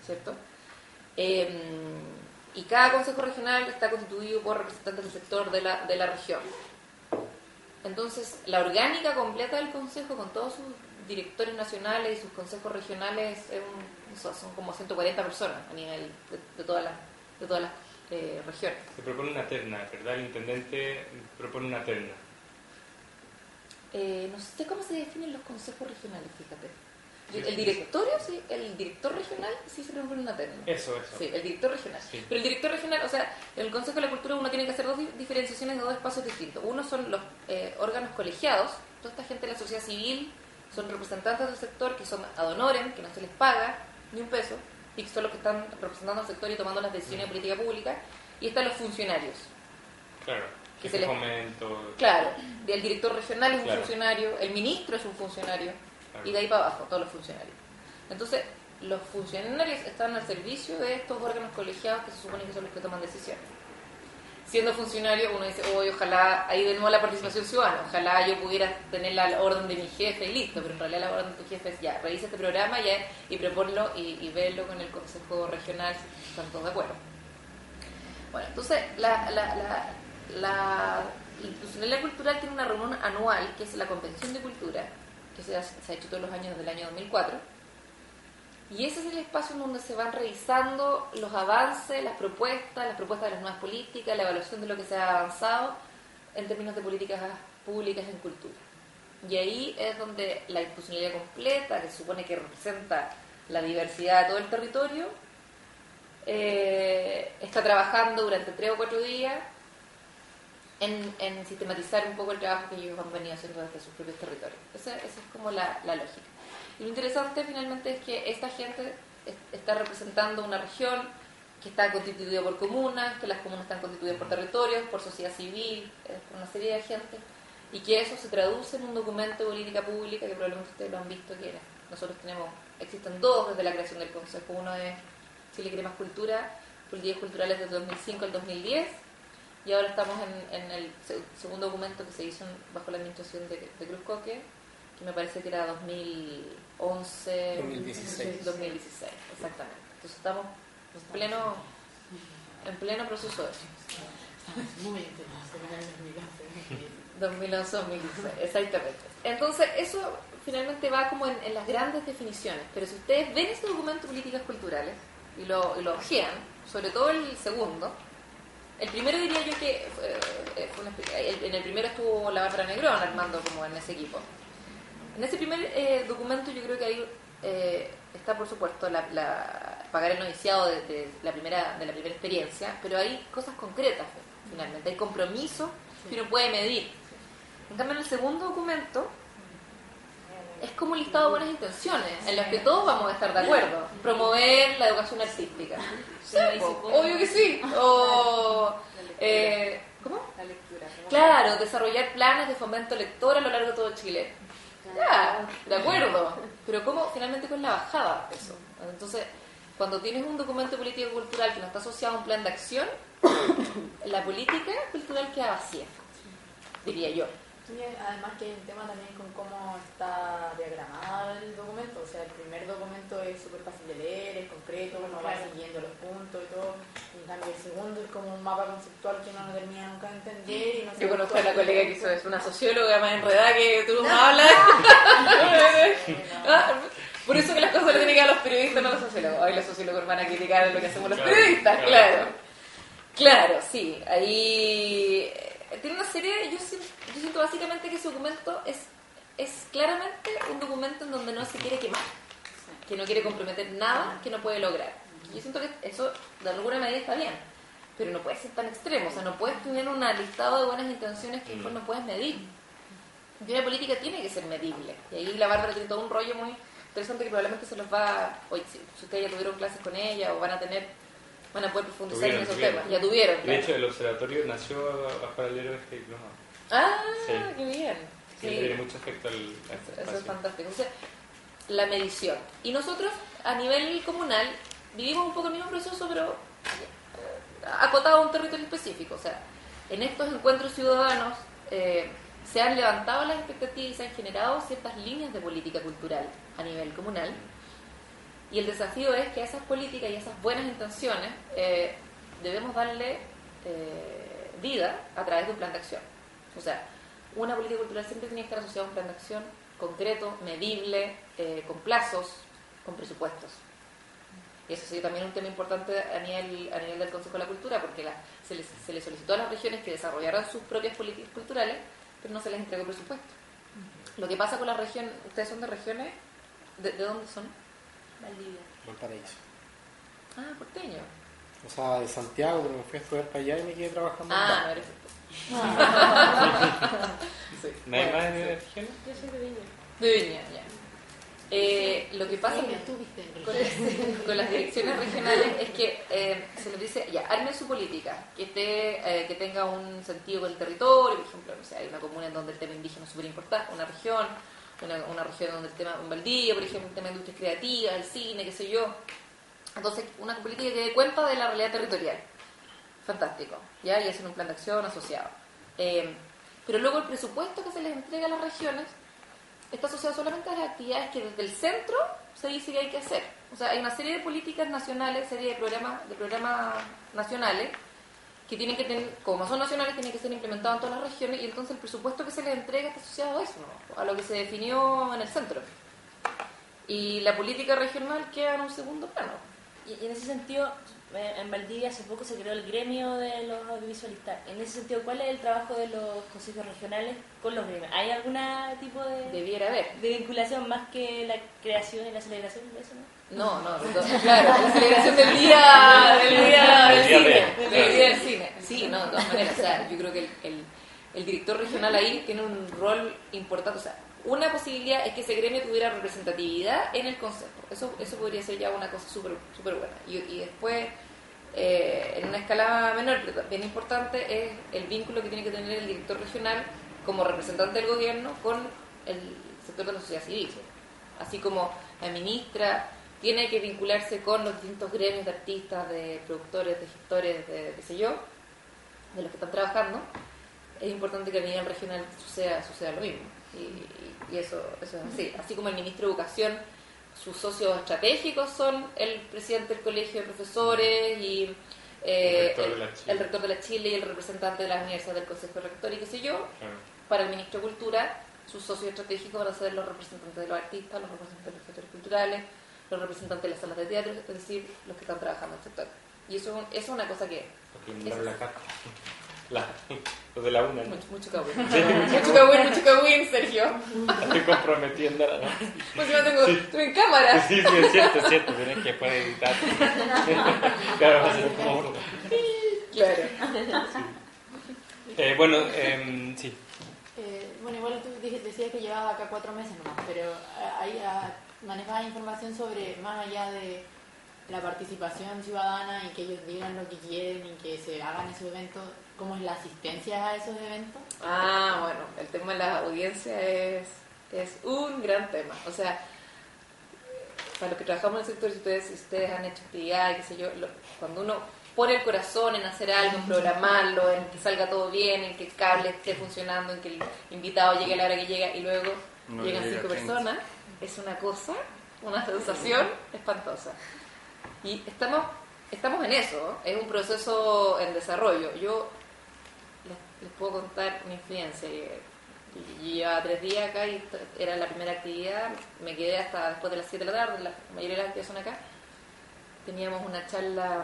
[SPEAKER 2] ¿cierto? Y cada consejo regional está constituido por representantes del sector de la región. Entonces, la orgánica completa del Consejo, con todos sus directores nacionales y sus consejos regionales, son como 140 personas a nivel de todas las regiones.
[SPEAKER 1] Se propone una terna, ¿verdad? El intendente propone una terna.
[SPEAKER 2] No sé cómo se definen los consejos regionales, fíjate. El directorio, sí, el director regional sí se propone una terna.
[SPEAKER 1] Eso.
[SPEAKER 2] Sí, el director regional.
[SPEAKER 1] Sí.
[SPEAKER 2] Pero el director regional, o sea, en el Consejo de la Cultura uno tiene que hacer dos diferenciaciones de dos espacios distintos. Uno son los órganos colegiados, toda esta gente de la sociedad civil, son representantes del sector que son ad honorem, que no se les paga ni un peso, y que son los que están representando al sector y tomando las decisiones de política pública, y están los funcionarios.
[SPEAKER 1] Claro,
[SPEAKER 2] Que
[SPEAKER 1] ese fomento.
[SPEAKER 2] Claro, el director regional es un
[SPEAKER 1] Claro.
[SPEAKER 2] funcionario, el ministro es un funcionario,
[SPEAKER 1] Claro.
[SPEAKER 2] y de ahí para abajo, todos los funcionarios. Entonces, los funcionarios están al servicio de estos órganos colegiados que se supone que son los que toman decisiones. Siendo funcionario, uno dice, ojalá, ahí de nuevo la participación ciudadana, ojalá yo pudiera tener la orden de mi jefe y listo, pero en realidad la orden de tu jefe es ya, revisa este programa y proponlo y verlo con el Consejo Regional si están todos de acuerdo. Bueno, entonces, la institucionalidad cultural tiene una reunión anual, que es la Convención de Cultura, que se ha hecho todos los años desde el año 2004, y ese es el espacio en donde se van revisando los avances, las propuestas de las nuevas políticas, la evaluación de lo que se ha avanzado en términos de políticas públicas en cultura. Y ahí es donde la institucionalidad completa, que se supone que representa la diversidad de todo el territorio, está trabajando durante 3 o 4 días en sistematizar un poco el trabajo que ellos han venido haciendo desde sus propios territorios. Esa es como la lógica. Y lo interesante finalmente es que esta gente está representando una región que está constituida por comunas, que las comunas están constituidas por territorios, por sociedad civil, por una serie de gente, y que eso se traduce en un documento de política pública que probablemente ustedes lo han visto, que nosotros existen 2 desde la creación del Consejo. Uno es Chile quiere más cultura, políticas culturales desde 2005 al 2010, y ahora estamos en el segundo documento que se hizo bajo la administración de Cruz Coque, que me parece que era 2011... 2016, exactamente. Entonces estamos en pleno proceso de eso.
[SPEAKER 6] Muy internacional en
[SPEAKER 2] 2011-2016, exactamente. Entonces, eso finalmente va como en las grandes definiciones. Pero si ustedes ven este documento de políticas culturales y lo ojean, sobre todo el segundo, el primero diría yo que en el primero estuvo la Bárbara Negrón armando como en ese equipo. En ese primer documento yo creo que ahí está, por supuesto, pagar el noviciado de la primera experiencia, pero hay cosas concretas finalmente, hay compromisos que uno puede medir. En cambio, en el segundo documento es como un listado de buenas intenciones en las que todos vamos a estar de acuerdo. Promover la educación artística. Sí, obvio que sí. O, ¿cómo?
[SPEAKER 6] La lectura.
[SPEAKER 2] Claro, desarrollar planes de fomento lector a lo largo de todo Chile. Ya, de acuerdo. Pero ¿cómo finalmente con la bajada de eso? Entonces, cuando tienes un documento de política cultural que no está asociado a un plan de acción, la política cultural queda vacía, diría yo.
[SPEAKER 6] Y además que hay un tema también con cómo está diagramado el documento, o sea, el primer documento es súper fácil de leer, es concreto, uno va siguiendo los puntos y todo, y en cambio el segundo es como un mapa conceptual que uno no termina nunca de entender. Y no
[SPEAKER 2] yo conozco a la colega que hizo eso, una socióloga más enredada que tú no hablas. Por eso que las cosas le tienen que dar a los periodistas, no a los sociólogos. Hoy los sociólogos van a criticar lo que hacemos los periodistas, claro, sí, ahí tiene una serie, yo siento básicamente que ese documento es claramente un documento en donde no se quiere quemar, que no quiere comprometer nada que no puede lograr. Yo siento que eso de alguna medida está bien, pero no puede ser tan extremo, o sea, no puedes tener un listado de buenas intenciones que después no puedes medir. Y una política tiene que ser medible, y ahí la Bárbara tiene todo un rollo muy interesante que probablemente se los va, hoy si ustedes ya tuvieron clases con ella o van a poder profundizar en esos temas. Ya tuvieron.
[SPEAKER 1] De hecho, el observatorio nació bajo el alero de este diploma.
[SPEAKER 2] Ah,
[SPEAKER 1] sí.
[SPEAKER 2] Qué bien.
[SPEAKER 1] Sí, tiene mucho efecto el
[SPEAKER 2] eso es fantástico. O sea, la medición. Y nosotros, a nivel comunal, vivimos un poco el mismo proceso, pero acotado a un territorio específico. O sea, en estos encuentros ciudadanos se han levantado las expectativas y se han generado ciertas líneas de política cultural a nivel comunal. Y el desafío es que a esas políticas y a esas buenas intenciones debemos darle vida a través de un plan de acción. O sea, una política cultural siempre tiene que estar asociada a un plan de acción concreto, medible, con plazos, con presupuestos. Y eso sí, también es un tema importante a nivel del Consejo de la Cultura, porque se les solicitó a las regiones que desarrollaran sus propias políticas culturales, pero no se les entregó presupuesto. Lo que pasa con la región, ¿ustedes son de regiones? ¿De dónde son?
[SPEAKER 5] Valdivia.
[SPEAKER 3] Valparaíso.
[SPEAKER 2] Ah, porteño.
[SPEAKER 3] O sea, de Santiago, pero me fui a estudiar para allá y me quedé trabajando.
[SPEAKER 2] Ah, eres sí.
[SPEAKER 1] ¿No hay más de regiones?
[SPEAKER 5] Yo soy de Viña.
[SPEAKER 2] De Viña, ya. Lo que pasa con las direcciones regionales es que se les dice, ya, armen su política, que tenga un sentido con el territorio. Por ejemplo, no sé, hay una comuna en donde el tema indígena es súper importante, una región donde el tema, en Valdivia, por ejemplo, el tema de industrias creativas, el cine, qué sé yo. Entonces, una política que dé cuenta de la realidad territorial. Fantástico, ¿ya? Y hacen un plan de acción asociado. Pero luego el presupuesto que se les entrega a las regiones está asociado solamente a las actividades que desde el centro se dice que hay que hacer. O sea, hay una serie de políticas nacionales, serie de programas nacionales que tienen que tener, como son nacionales, tienen que ser implementados en todas las regiones, y entonces el presupuesto que se les entrega está asociado a eso, ¿no? A lo que se definió en el centro. Y la política regional queda en un segundo plano.
[SPEAKER 5] Y en ese sentido, en Valdivia hace poco se creó el gremio de los audiovisualistas. En ese sentido, ¿cuál es el trabajo de los consejos regionales con los gremios? ¿Hay algún tipo
[SPEAKER 2] Debiera haber
[SPEAKER 5] de vinculación más que la creación y la celebración de eso, no?
[SPEAKER 2] No, claro, la celebración del día del cine. Sí, no, de todas maneras. O sea, yo creo que el director regional ahí tiene un rol importante. O sea, una posibilidad es que ese gremio tuviera representatividad en el consejo. Eso podría ser ya una cosa súper buena. Y después, en una escala menor, pero bien importante, es el vínculo que tiene que tener el director regional como representante del gobierno con el sector de la sociedad civil. Así como la ministra tiene que vincularse con los distintos gremios de artistas, de productores, de gestores, de qué sé yo. de los que están trabajando, es importante que a nivel regional suceda lo mismo. Y eso es así. Así como el ministro de Educación, sus socios estratégicos son el presidente del colegio de profesores y el rector de la Chile y el representante de las universidades del consejo rector y qué sé yo.
[SPEAKER 1] Claro.
[SPEAKER 2] Para el ministro de Cultura, sus socios estratégicos van a ser los representantes de los artistas, los representantes de los sectores culturales, los representantes de las salas de teatro, es decir, los que están trabajando en el sector. Y eso es una cosa que...
[SPEAKER 1] La carta. Los de la UNA.
[SPEAKER 2] Mucho cagüín. Mucho cagüín, Sergio.
[SPEAKER 1] Estoy comprometiendo.
[SPEAKER 2] Pues yo estoy en cámara.
[SPEAKER 1] Sí, es cierto. Tienes que después editar. Claro, va a ser como...
[SPEAKER 2] Claro.
[SPEAKER 1] Sí.
[SPEAKER 6] Bueno, igual tú decías que llevabas acá 4 meses nomás, pero ahí manejabas información sobre, más allá de la participación ciudadana y que ellos digan lo que quieren y que se hagan esos eventos, ¿cómo es la asistencia a esos eventos?
[SPEAKER 2] Bueno, el tema de la audiencia es un gran tema. O sea, para los que trabajamos en el sector, si ustedes han hecho actividades, qué sé yo, cuando uno pone el corazón en hacer algo, en programarlo, en que salga todo bien, en que el cable esté funcionando, en que el invitado llegue a la hora que llega y luego
[SPEAKER 4] No
[SPEAKER 2] llegan
[SPEAKER 4] llega
[SPEAKER 2] 5
[SPEAKER 4] gente.
[SPEAKER 2] personas, es una sensación espantosa. Y estamos en eso, es un proceso en desarrollo. Yo les puedo contar mi experiencia. Yo llevaba 3 días acá y era la primera actividad, me quedé hasta después de las 7 de la tarde, la mayoría de las actividades son acá. Teníamos una charla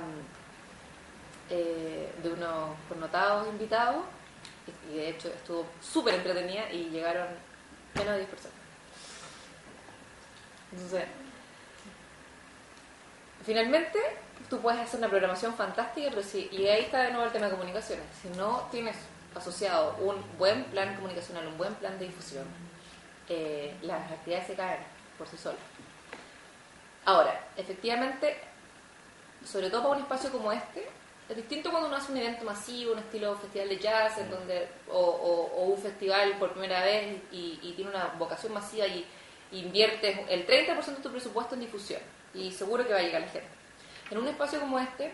[SPEAKER 2] de unos connotados invitados y de hecho estuvo súper entretenida y llegaron menos de 10 personas. Entonces, finalmente tú puedes hacer una programación fantástica, pero y ahí está de nuevo el tema de comunicaciones. Si no tienes asociado un buen plan comunicacional, un buen plan de difusión, las actividades se caen por sí solas. Ahora, efectivamente, sobre todo para un espacio como este, es distinto cuando uno hace un evento masivo, un estilo festival de jazz, en donde, o un festival por primera vez y tiene una vocación masiva y inviertes el 30% de tu presupuesto en difusión y seguro que va a llegar la gente. En un espacio como este,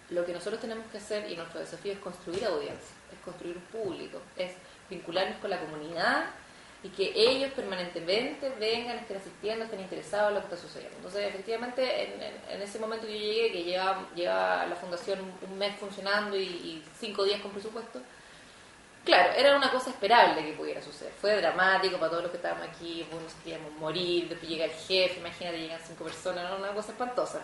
[SPEAKER 2] lo que nosotros tenemos que hacer y nuestro desafío es construir audiencia, es construir un público, es vincularnos con la comunidad y que ellos permanentemente vengan, estén asistiendo, estén interesados en lo que está sucediendo. Entonces, efectivamente, en ese momento que yo llegué, que lleva la fundación un mes funcionando y 5 días con presupuesto, claro, era una cosa esperable que pudiera suceder. Fue dramático para todos los que estábamos aquí, nos queríamos morir, después llega el jefe, imagínate, llegan 5 personas, ¿no? Una cosa espantosa.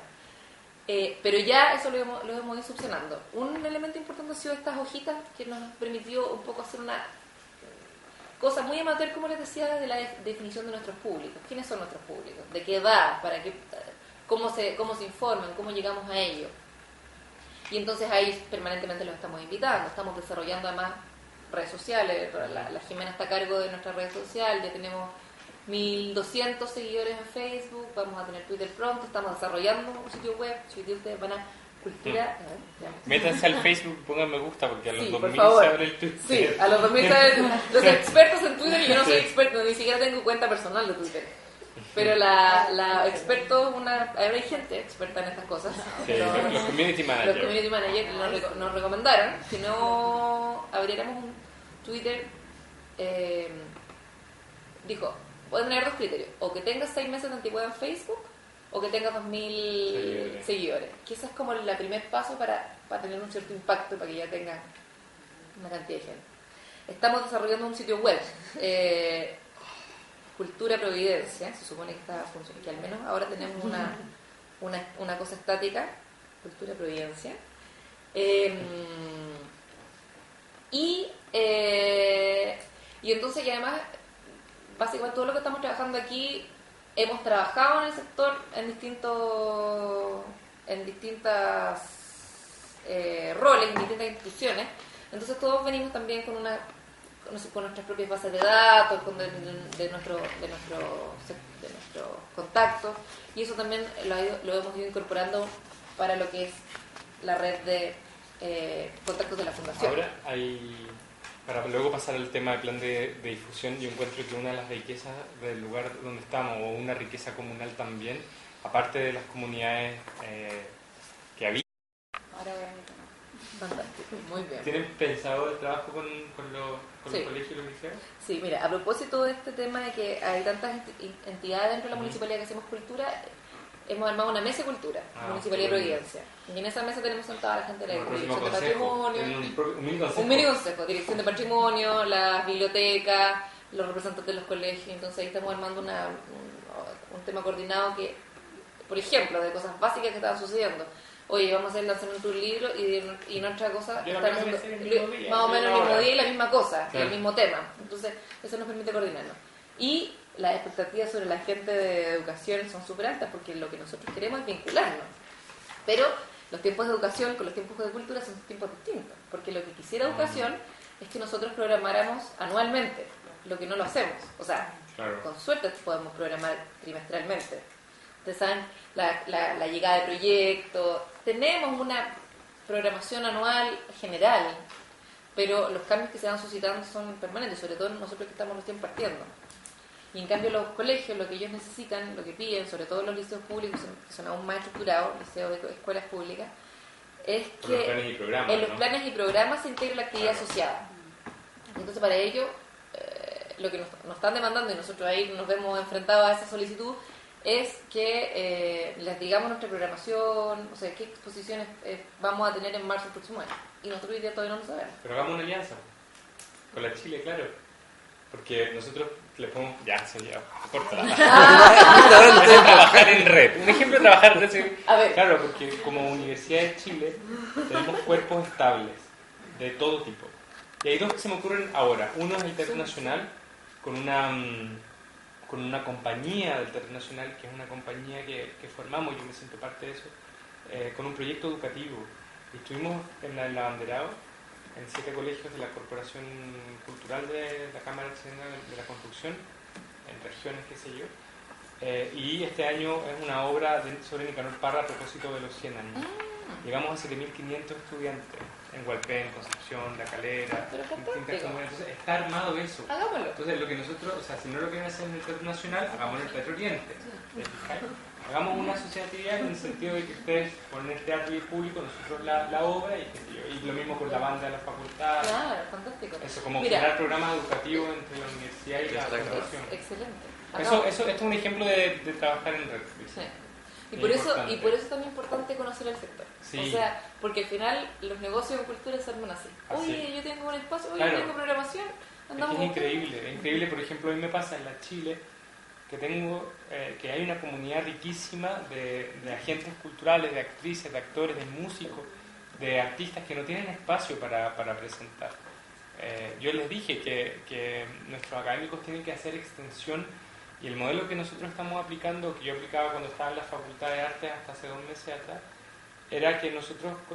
[SPEAKER 2] Pero ya eso lo hemos ido subsanando. Un elemento importante ha sido estas hojitas que nos permitió un poco hacer una cosa muy amateur, como les decía, de la definición de nuestros públicos. ¿Quiénes son nuestros públicos? ¿De qué edad? ¿Cómo se informan? ¿Cómo llegamos a ellos? Y entonces ahí permanentemente los estamos invitando. Estamos desarrollando además redes sociales. La Jimena está a cargo de nuestra red social. Ya tenemos 1.200 seguidores en Facebook. Vamos a tener Twitter pronto. Estamos desarrollando un sitio web. Si ustedes van a cultura...
[SPEAKER 1] Métanse al Facebook, pongan me gusta porque a los
[SPEAKER 2] Sí,
[SPEAKER 1] 2000
[SPEAKER 2] por favor.
[SPEAKER 1] se abre el Twitter.
[SPEAKER 2] Sí, a los 2000 saben los expertos en Twitter y yo no soy experto, ni siquiera tengo cuenta personal de Twitter. Pero la experto, hay gente experta en estas cosas.
[SPEAKER 1] Sí, los community
[SPEAKER 2] Los
[SPEAKER 1] managers.
[SPEAKER 2] community managers nos recomendaron que no abriéramos un Twitter. Dijo, pueden tener 2 criterios: o que tengas 6 meses de antigüedad en Facebook, o que tengas 2.000 seguidores. Que ese es como el primer paso para tener un cierto impacto, para que ya tenga una cantidad de gente. Estamos desarrollando un sitio web, Cultura Providencia, se supone que está funcionando, que al menos ahora tenemos una cosa estática, Cultura Providencia. Y entonces, y además, básicamente todo lo que estamos trabajando aquí, hemos trabajado en el sector en distintas roles, en distintas instituciones. Entonces todos venimos también con nuestras propias bases de datos, de nuestros contactos, y eso también lo hemos ido incorporando para lo que es la red de contactos de la Fundación.
[SPEAKER 1] Ahora para luego pasar al tema del plan de difusión, yo encuentro que una de las riquezas del lugar donde estamos, o una riqueza comunal también, aparte de las comunidades que habitan.
[SPEAKER 2] Ahora voy a mi tema. Fantástico, muy bien.
[SPEAKER 1] ¿Tienen pensado el trabajo con los
[SPEAKER 2] Sí.
[SPEAKER 1] colegios y los liceos?
[SPEAKER 2] Sí, mira, a propósito de este tema de que hay tantas entidades dentro de la municipalidad que hacemos cultura, hemos armado una mesa de cultura, Municipalidad de
[SPEAKER 1] súper bien.
[SPEAKER 2] Providencia. Y en esa mesa tenemos sentada a la gente de la
[SPEAKER 1] Como el próximo
[SPEAKER 2] Dirección de
[SPEAKER 1] consejo.
[SPEAKER 2] Patrimonio,
[SPEAKER 1] Tienen un mini consejo.
[SPEAKER 2] un mini consejo, Dirección de Patrimonio, las bibliotecas, los representantes de los colegios. Entonces ahí estamos armando un tema coordinado que, por ejemplo, de cosas básicas que estaban sucediendo. Oye, vamos a hacer el lanzamiento de un libro y nuestra cosa
[SPEAKER 1] Yo
[SPEAKER 2] está
[SPEAKER 1] lo que
[SPEAKER 2] haciendo
[SPEAKER 1] voy a hacer el mismo día,
[SPEAKER 2] más o menos el mismo
[SPEAKER 1] ahora.
[SPEAKER 2] día y la misma cosa, y
[SPEAKER 1] Claro.
[SPEAKER 2] el mismo tema. Entonces eso nos permite coordinarnos. Y las expectativas sobre la gente de educación son súper altas porque lo que nosotros queremos es vincularnos. Pero los tiempos de educación con los tiempos de cultura son tiempos distintos. Porque lo que quisiera educación es que nosotros programáramos anualmente, lo que no lo hacemos. O sea,
[SPEAKER 1] Claro.
[SPEAKER 2] con suerte podemos programar trimestralmente. Ustedes saben, la llegada de proyectos, tenemos una programación anual general, pero los cambios que se van suscitando son permanentes, sobre todo nosotros que estamos recién partiendo. Y en cambio los colegios, lo que ellos necesitan, lo que piden, sobre todo los liceos públicos, que son aún más estructurados, liceos de escuelas públicas, es
[SPEAKER 1] Por los
[SPEAKER 2] que
[SPEAKER 1] planes y programas,
[SPEAKER 2] en los
[SPEAKER 1] ¿no?
[SPEAKER 2] planes y programas se integre la actividad
[SPEAKER 1] Claro.
[SPEAKER 2] asociada. Entonces para ello, lo que nos están demandando, y nosotros ahí nos vemos enfrentados a esa solicitud, es que les digamos nuestra programación, o sea, qué exposiciones vamos a tener en marzo del próximo año. Y nosotros hoy día todavía no lo sabemos.
[SPEAKER 1] Pero hagamos una alianza con la Chile, claro. Porque nosotros le podemos... Ya, se ya, corta. Trabajar en red. Un ejemplo de trabajar en red.
[SPEAKER 2] A ver.
[SPEAKER 1] Claro, porque como Universidad de Chile tenemos cuerpos estables de todo tipo. Y hay dos que se me ocurren ahora. Uno es el Teatro Nacional, con una compañía del Teatro Nacional, que es una compañía que formamos, yo me siento parte de eso, con un proyecto educativo. Y estuvimos en el abanderado en 7 colegios de la Corporación Cultural de la Cámara Chilena de la Construcción, en regiones, qué sé yo. Y este año es una obra sobre Nicanor Parra a propósito de los 100 años. Llegamos a 7.500 estudiantes en Hualpén, Concepción, La Calera,
[SPEAKER 2] Pero
[SPEAKER 1] distintas
[SPEAKER 2] fantástico.
[SPEAKER 1] comunidades. Entonces está armado eso.
[SPEAKER 2] Hagámoslo.
[SPEAKER 1] Entonces lo que nosotros, o sea, si no lo quieren hacer en el Teatro Nacional, hagamos en el Teatro Oriente. ¿Te fijas? Hagamos una asociatividad en el sentido de que ustedes ponen el teatro y el público, nosotros la obra y, qué sé yo, y lo mismo con la banda de la facultad.
[SPEAKER 2] Claro, fantástico.
[SPEAKER 1] Eso, como
[SPEAKER 2] Mira,
[SPEAKER 1] crear programas educativos entre la universidad y la
[SPEAKER 4] Exacto.
[SPEAKER 1] fundación.
[SPEAKER 2] excelente.
[SPEAKER 1] Eso, esto es un ejemplo de trabajar en red.
[SPEAKER 2] Sí. Y
[SPEAKER 1] Es
[SPEAKER 2] por eso
[SPEAKER 1] importante.
[SPEAKER 2] es también importante conocer el sector.
[SPEAKER 1] Sí.
[SPEAKER 2] O sea, porque al final los negocios de cultura se arman así.
[SPEAKER 1] Así.
[SPEAKER 2] Oye, yo tengo un espacio, oye,
[SPEAKER 1] Claro.
[SPEAKER 2] yo tengo programación,
[SPEAKER 1] Es
[SPEAKER 2] andamos
[SPEAKER 1] que es
[SPEAKER 2] buscando.
[SPEAKER 1] increíble, por ejemplo, a mí me pasa en la Chile que que hay una comunidad riquísima de agentes culturales, de actrices, de actores, de músicos, de artistas que no tienen espacio para presentar. Yo les dije que nuestros académicos tienen que hacer extensión y el modelo que nosotros estamos aplicando, que yo aplicaba cuando estaba en la Facultad de Artes hasta hace 2 meses atrás, era que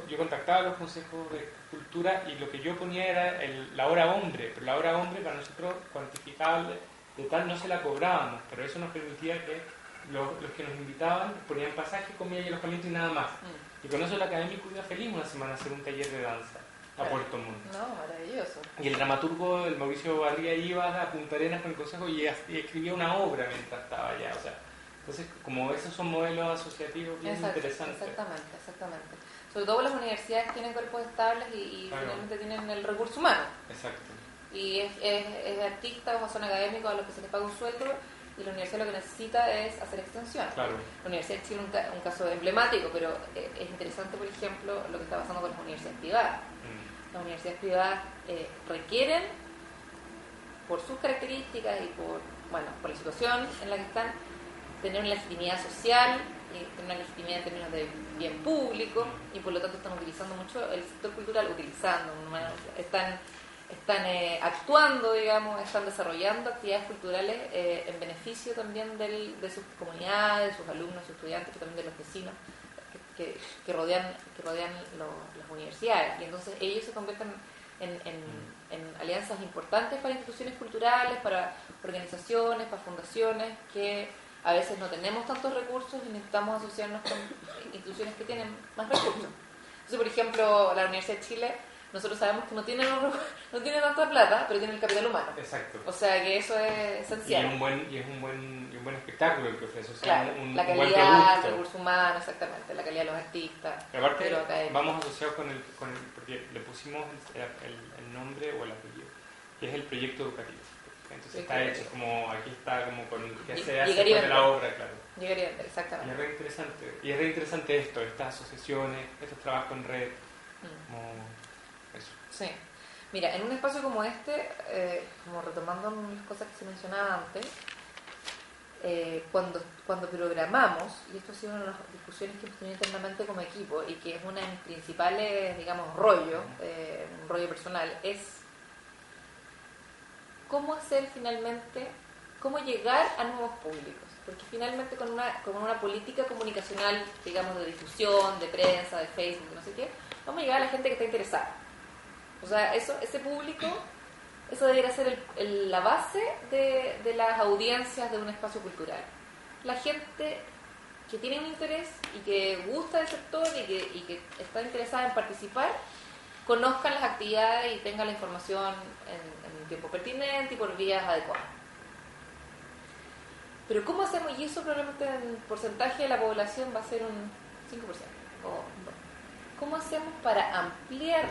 [SPEAKER 1] yo contactaba a los consejos de cultura y lo que yo ponía era la hora hombre, pero la hora hombre para nosotros cuantificable de tal no se la cobrábamos, pero eso nos permitía que los que nos invitaban ponían pasaje, comida y alojamiento y nada más. Y con eso el académico iba feliz una semana a hacer un taller de danza a
[SPEAKER 2] Claro.
[SPEAKER 1] Puerto Montt.
[SPEAKER 2] No, maravilloso.
[SPEAKER 1] Y el dramaturgo, el Mauricio Barría, iba a Punta Arenas con el consejo y escribía una obra mientras estaba allá. O sea, entonces, como esos son modelos asociativos bien
[SPEAKER 2] Exacto,
[SPEAKER 1] interesantes.
[SPEAKER 2] exactamente. Sobre todo las universidades tienen cuerpos estables y
[SPEAKER 1] Claro.
[SPEAKER 2] finalmente tienen el recurso humano.
[SPEAKER 1] Exacto.
[SPEAKER 2] Y es artistas o son académicos a los que se les paga un sueldo y la universidad lo que necesita es hacer extensión.
[SPEAKER 1] Claro.
[SPEAKER 2] La Universidad de Chile es un caso emblemático, pero es interesante, por ejemplo, lo que está pasando con las universidades privadas. Las universidades privadas requieren, por sus características y por la situación en la que están, tener una legitimidad social, tener una legitimidad en términos de bien público, y por lo tanto están utilizando mucho el sector cultural, están actuando, digamos, están desarrollando actividades culturales en beneficio también de sus comunidades, de sus alumnos, sus estudiantes, pero también de los vecinos que rodean las universidades. Y entonces ellos se convierten en alianzas importantes para instituciones culturales, para organizaciones, para fundaciones que a veces no tenemos tantos recursos y necesitamos asociarnos con instituciones que tienen más recursos. Entonces, por ejemplo, la Universidad de Chile nosotros sabemos que no tienen tanta plata, pero tienen el capital humano.
[SPEAKER 1] Exacto.
[SPEAKER 2] O sea que eso es
[SPEAKER 1] Y
[SPEAKER 2] esencial.
[SPEAKER 1] es un buen espectáculo el que ofrece, o sea,
[SPEAKER 2] Claro,
[SPEAKER 1] un
[SPEAKER 2] la
[SPEAKER 1] buen
[SPEAKER 2] calidad, el
[SPEAKER 1] producto.
[SPEAKER 2] recurso humano, exactamente, la calidad de los artistas.
[SPEAKER 1] Pero aparte,
[SPEAKER 2] de los académicos.
[SPEAKER 1] vamos asociados con el, porque le pusimos el nombre o el apellido, que es el proyecto educativo. Entonces está
[SPEAKER 2] Proyecto
[SPEAKER 1] hecho como, aquí está como con qué se
[SPEAKER 2] Llegaría
[SPEAKER 1] hace después de
[SPEAKER 2] bien.
[SPEAKER 1] la obra, claro.
[SPEAKER 2] Llegaría a entender,
[SPEAKER 1] Y
[SPEAKER 2] exactamente.
[SPEAKER 1] es re interesante. Y es re interesante esto, estas asociaciones, estos trabajos en red,
[SPEAKER 2] Mm.
[SPEAKER 1] como eso.
[SPEAKER 2] Sí. Mira, en un espacio como este, como retomando las cosas que se mencionaba antes, cuando programamos, y esto ha sido una de las discusiones que hemos tenido internamente como equipo y que es una de mis principales, digamos, rollos, un rollo personal, es cómo hacer finalmente, cómo llegar a nuevos públicos. Porque finalmente con una política comunicacional, digamos, de difusión, de prensa, de Facebook, no sé qué, vamos a llegar a la gente que está interesada. O sea, ese público, eso debería ser la base de las audiencias de un espacio cultural. La gente que tiene un interés y que gusta del sector y que está interesada en participar, conozcan las actividades y tengan la información en tiempo pertinente y por vías adecuadas. Pero ¿cómo hacemos? Y eso probablemente en porcentaje de la población va a ser un 5%. ¿Cómo hacemos para ampliar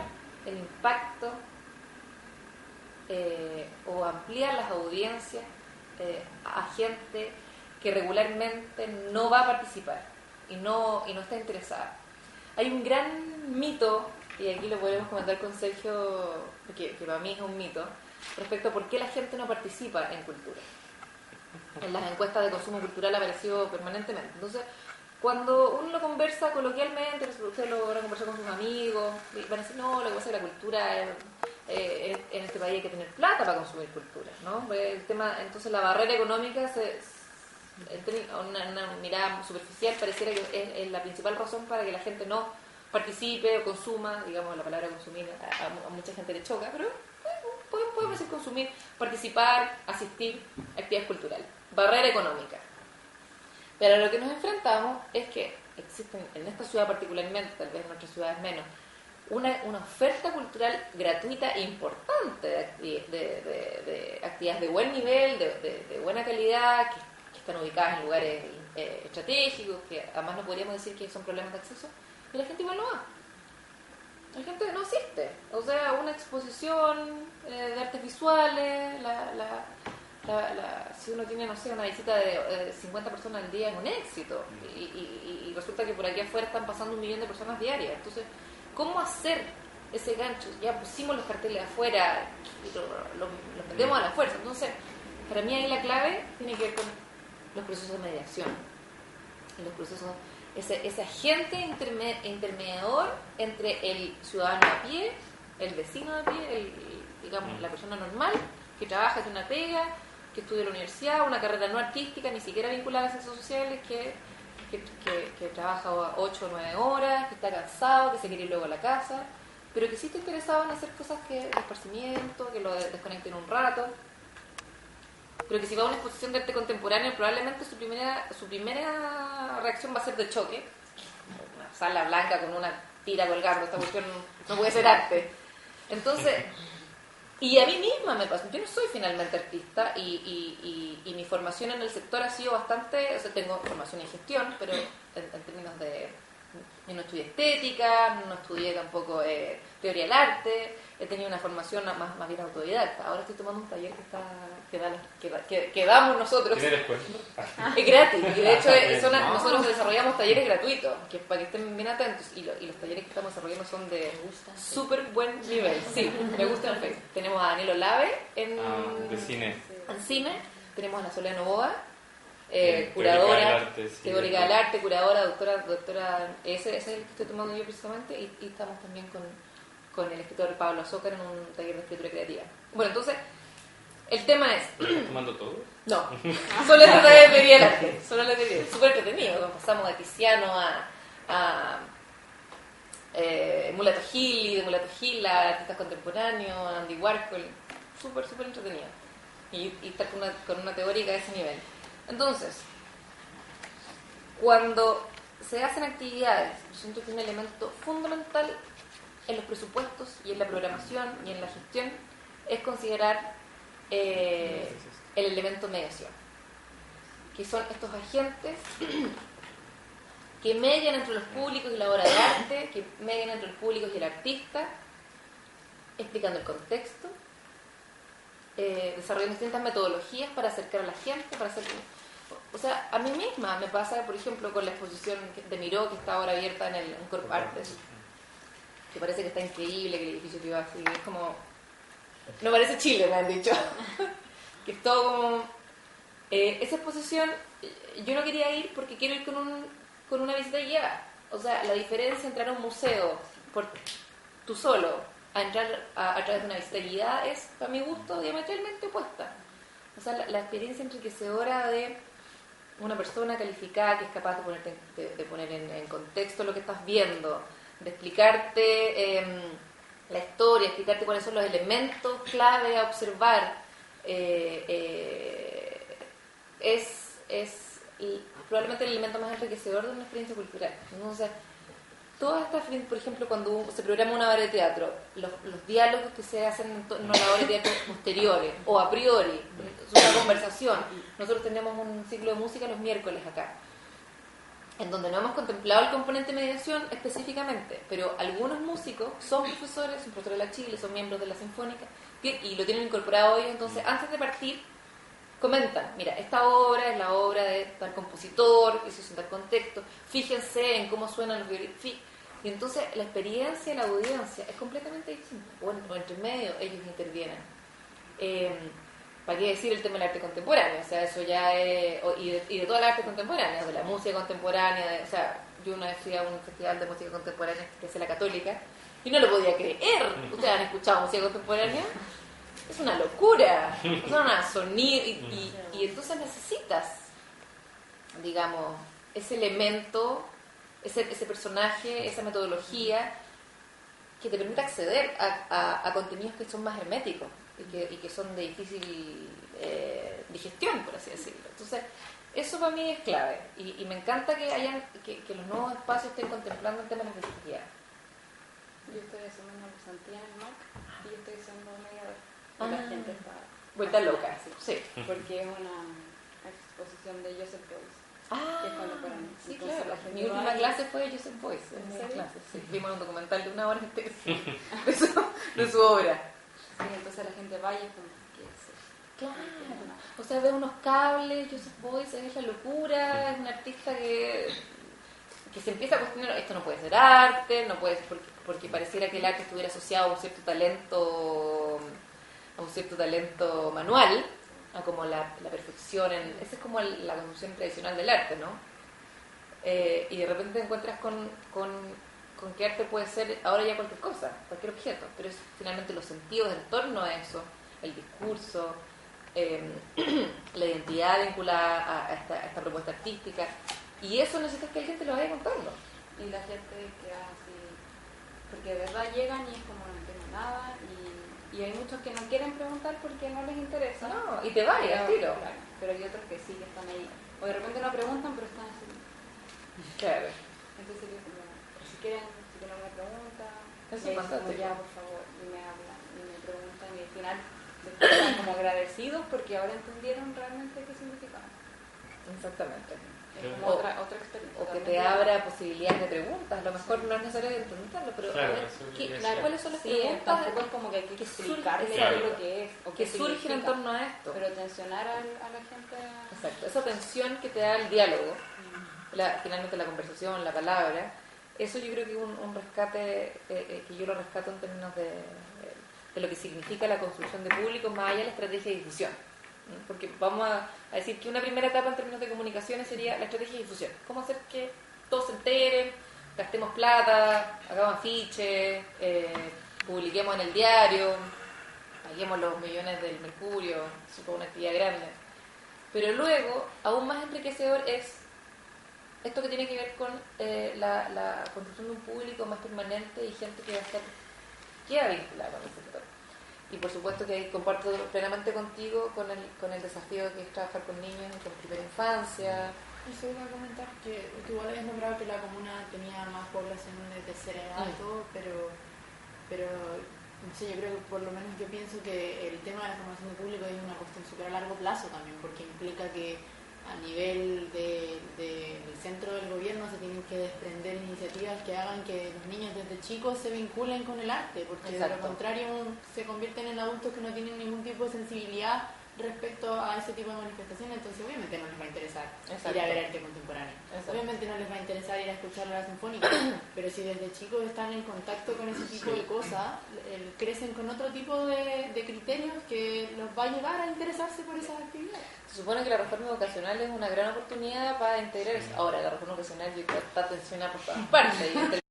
[SPEAKER 2] el impacto o ampliar las audiencias a gente que regularmente no va a participar y no está interesada? Hay un gran mito, y aquí lo podemos comentar con Sergio, que para mí es un mito, respecto a por qué la gente no participa en cultura. En las encuestas de consumo cultural ha aparecido permanentemente. Entonces, cuando uno lo conversa coloquialmente, usted lo van a conversar con sus amigos, van a decir, no, lo que pasa es que la cultura en este país hay que tener plata para consumir cultura, ¿no? El tema, entonces la barrera económica, una mirada superficial, pareciera que es la principal razón para que la gente no participe o consuma, digamos, la palabra consumir a mucha gente le choca, pero podemos decir consumir, participar, asistir a actividades culturales. Barrera económica. Pero a lo que nos enfrentamos es que existen en esta ciudad particularmente, tal vez en otras ciudades menos, una oferta cultural gratuita e importante de actividades de buen nivel, de buena calidad, que están ubicadas en lugares estratégicos, que además no podríamos decir que son problemas de acceso, y la gente igual no va. La gente no asiste. O sea, una exposición de artes visuales, si uno tiene, no sé, una visita de 50 personas al día es un éxito. Y resulta que por aquí afuera están pasando 1 millón de personas diarias. Entonces, ¿cómo hacer ese gancho? Ya pusimos los carteles afuera y los metemos a la fuerza. Entonces, para mí ahí la clave tiene que ver con los procesos de mediación. Los procesos, ese agente intermediador entre el ciudadano a pie, el vecino a pie, digamos, la persona normal que trabaja, tiene una pega, que estudia en la universidad, una carrera no artística, ni siquiera vinculada a las ciencias sociales, que trabaja 8 o 9 horas, que está cansado, que se quiere ir luego a la casa, pero que sí está interesado en hacer cosas de esparcimiento, que lo desconecten un rato, pero que si va a una exposición de arte contemporáneo, probablemente su primera reacción va a ser de choque. Una sala blanca con una tira colgando, esta cuestión no puede ser arte. Entonces, y a mí misma me pasa, yo no soy finalmente artista y mi formación en el sector ha sido bastante, o sea, tengo formación en gestión, pero en términos de, yo no estudié estética, no estudié tampoco teoría del arte, he tenido una formación más bien autodidacta. Ahora estoy tomando un taller que damos nosotros.
[SPEAKER 1] ¿Tiene descuento?
[SPEAKER 2] Es gratis, y de hecho nosotros desarrollamos talleres gratuitos, que para que estén bien atentos, y los talleres que estamos desarrollando son de súper buen nivel. Sí, me gusta el Facebook. Tenemos a Daniel Olave
[SPEAKER 1] de cine.
[SPEAKER 2] en cine, tenemos a la Soledad Novoa,
[SPEAKER 1] Teórica
[SPEAKER 2] curadora,
[SPEAKER 1] del arte, sí,
[SPEAKER 2] teórica del arte, curadora, doctora, ese es el que estoy tomando yo precisamente, y estamos también con el escritor Pablo Azócar en un taller de escritura creativa. Bueno, entonces, el tema es...
[SPEAKER 1] ¿Estás tomando todo?
[SPEAKER 2] No, solo es de teoría del arte, solo la teoría, es súper entretenido, nos pasamos de Tiziano a Mulato Gil, de Mulato Gil a artistas contemporáneos, Andy Warhol, súper entretenido, y estar con una teórica de ese nivel. Entonces, cuando se hacen actividades, yo siento que un elemento fundamental en los presupuestos y en la programación y en la gestión es considerar el elemento mediación, que son estos agentes que median entre los públicos y la obra de arte, que median entre los públicos y el artista, explicando el contexto, desarrollando distintas metodologías para acercar a la gente, para hacer... O sea, a mí misma me pasa, por ejemplo, con la exposición de Miró, que está ahora abierta en el Corp Artes, que parece que está increíble, que el edificio que iba así, es como... No parece Chile, me han dicho. Que es todo como... esa exposición, yo no quería ir porque quiero ir con una visita guiada. O sea, la diferencia entre ir a un museo por tú solo a entrar a través de una visita guiada es, para mi gusto, diametralmente opuesta. O sea, la experiencia enriquecedora de una persona calificada que es capaz de poner en contexto lo que estás viendo, de explicarte la historia, explicarte cuáles son los elementos clave a observar, es probablemente el elemento más enriquecedor de una experiencia cultural. Entonces, todas estas, por ejemplo, cuando se programa una obra de teatro, los diálogos que se hacen en torno a la obra de teatro posteriores o a priori, es una conversación. Nosotros tenemos un ciclo de música los miércoles acá, en donde no hemos contemplado el componente mediación específicamente, pero algunos músicos son profesores de la Chile, son miembros de la Sinfónica, y lo tienen incorporado ellos. Entonces, antes de partir, comentan, mira, esta obra es la obra de tal compositor, que se hizo en tal contexto, fíjense en cómo suenan los violines, y entonces la experiencia de la audiencia es completamente distinta, o entre medio ellos intervienen. ¿Para qué decir el tema del arte contemporáneo? O sea, eso ya es, y de toda la arte contemporánea, de la música contemporánea, o sea, yo una vez fui a un festival de música contemporánea que es la Católica, y no lo podía creer. ¿Ustedes han escuchado música contemporánea? Es una locura, es una sonido, y entonces necesitas, digamos, ese elemento, ese personaje, esa metodología que te permita acceder a contenidos que son más herméticos y que son de difícil digestión, por así decirlo. Entonces, eso para mí es clave, y me encanta que los nuevos espacios estén contemplando el tema de la accesibilidad.
[SPEAKER 6] Yo estoy haciendo una pasantía en el MAC y estoy haciendo mediador. La gente está
[SPEAKER 2] vuelta loca, sí.
[SPEAKER 6] Porque es una exposición de Joseph Beuys, que es
[SPEAKER 2] Ah,
[SPEAKER 6] contemporáneo.
[SPEAKER 2] sí,
[SPEAKER 6] Entonces,
[SPEAKER 2] claro.
[SPEAKER 6] la gente
[SPEAKER 2] Mi última
[SPEAKER 6] va y-
[SPEAKER 2] clase fue de Joseph Beuys.
[SPEAKER 6] ¿En serio?
[SPEAKER 2] Clase, sí. Vimos un documental de 1 hora entera de su obra.
[SPEAKER 6] Sí, entonces la gente va y es como, ¿qué es eso?
[SPEAKER 2] Claro. O sea, ve unos cables, Joseph Beuys es la locura, es un artista que se empieza a cuestionar, esto no puede ser arte, no puede ser porque pareciera que el arte estuviera asociado a un cierto talento manual, a como la perfección, esa es como la concepción tradicional del arte, ¿no? Y de repente te encuentras con que arte puede ser ahora ya cualquier cosa, cualquier objeto, pero es finalmente los sentidos en torno a eso, el discurso, la identidad vinculada a esta propuesta artística, y eso necesitas que alguien te lo vaya contando.
[SPEAKER 6] Y la gente queda así, porque de verdad llegan y es como no entiendo nada, y hay muchos que no quieren preguntar porque no les interesa.
[SPEAKER 2] No, y te vaya, al tiro.
[SPEAKER 6] Claro, pero hay otros que sí, que están ahí. O de repente no preguntan, pero están así.
[SPEAKER 2] Claro.
[SPEAKER 6] Entonces yo como, si quieren una pregunta,
[SPEAKER 2] Eso
[SPEAKER 6] y
[SPEAKER 2] es
[SPEAKER 6] ahí como,
[SPEAKER 2] fantástico.
[SPEAKER 6] ya, por favor, y me hablan, y me preguntan, y al final después están como agradecidos porque ahora entendieron realmente qué significaba.
[SPEAKER 2] Exactamente.
[SPEAKER 6] Es como
[SPEAKER 2] O-
[SPEAKER 6] otra experiencia.
[SPEAKER 2] O que te
[SPEAKER 6] totalmente
[SPEAKER 2] abra posibilidades de preguntas. A lo mejor no es necesario entenderlo, pero
[SPEAKER 1] Claro,
[SPEAKER 2] a ver,
[SPEAKER 1] eso
[SPEAKER 2] ¿qué-
[SPEAKER 1] quería
[SPEAKER 6] Claro,
[SPEAKER 2] ¿cuáles son las
[SPEAKER 6] sí,
[SPEAKER 2] preguntas
[SPEAKER 6] tampoco es como que hay que explicarle
[SPEAKER 2] surgen,
[SPEAKER 6] qué es lo que es o
[SPEAKER 2] que
[SPEAKER 6] qué
[SPEAKER 2] surgen en
[SPEAKER 6] significa,
[SPEAKER 2] torno a esto?
[SPEAKER 6] pero tensionar a la gente
[SPEAKER 2] Exacto, esa tensión que te da el diálogo, finalmente la conversación, la palabra, eso yo creo que es un rescate, que yo lo rescato en términos de lo que significa la construcción de público más allá de la estrategia de difusión. ¿No? Porque vamos a decir que una primera etapa en términos de comunicaciones sería la estrategia de difusión. ¿Cómo hacer que todos se enteren, gastemos plata, hagamos afiches, publiquemos en el diario, paguemos los millones del Mercurio, eso fue una actividad grande? Pero luego, aún más enriquecedor es esto que tiene que ver con la construcción de un público más permanente y gente que queda vinculada con el sector. Y por supuesto que ahí comparto plenamente contigo con el desafío que es trabajar con niños en primera infancia.
[SPEAKER 7] Eso iba a comentar que igual habías nombrado que la comuna tenía más población de tercera edad y todo, pero
[SPEAKER 6] Pero no sé, yo creo que por lo menos yo pienso que el tema de la formación de público es una cuestión súper a largo plazo también, porque implica que a nivel del centro del gobierno se tienen que desprender iniciativas que hagan que los niños desde chicos se vinculen con el arte, porque de lo contrario se convierten en adultos que no tienen ningún tipo de sensibilidad respecto a ese tipo de manifestaciones, entonces obviamente no les va a interesar ir a ver arte contemporáneo. Obviamente no les va a interesar ir a escuchar la sinfónica, pero si desde chicos están en contacto con ese tipo de cosas, crecen con otro tipo de criterios que los va a llevar a interesarse por esas actividades.
[SPEAKER 2] Se supone que la reforma educacional es una gran oportunidad para integrar eso. Ahora, la reforma educacional yo creo que está tensionada por todas partes.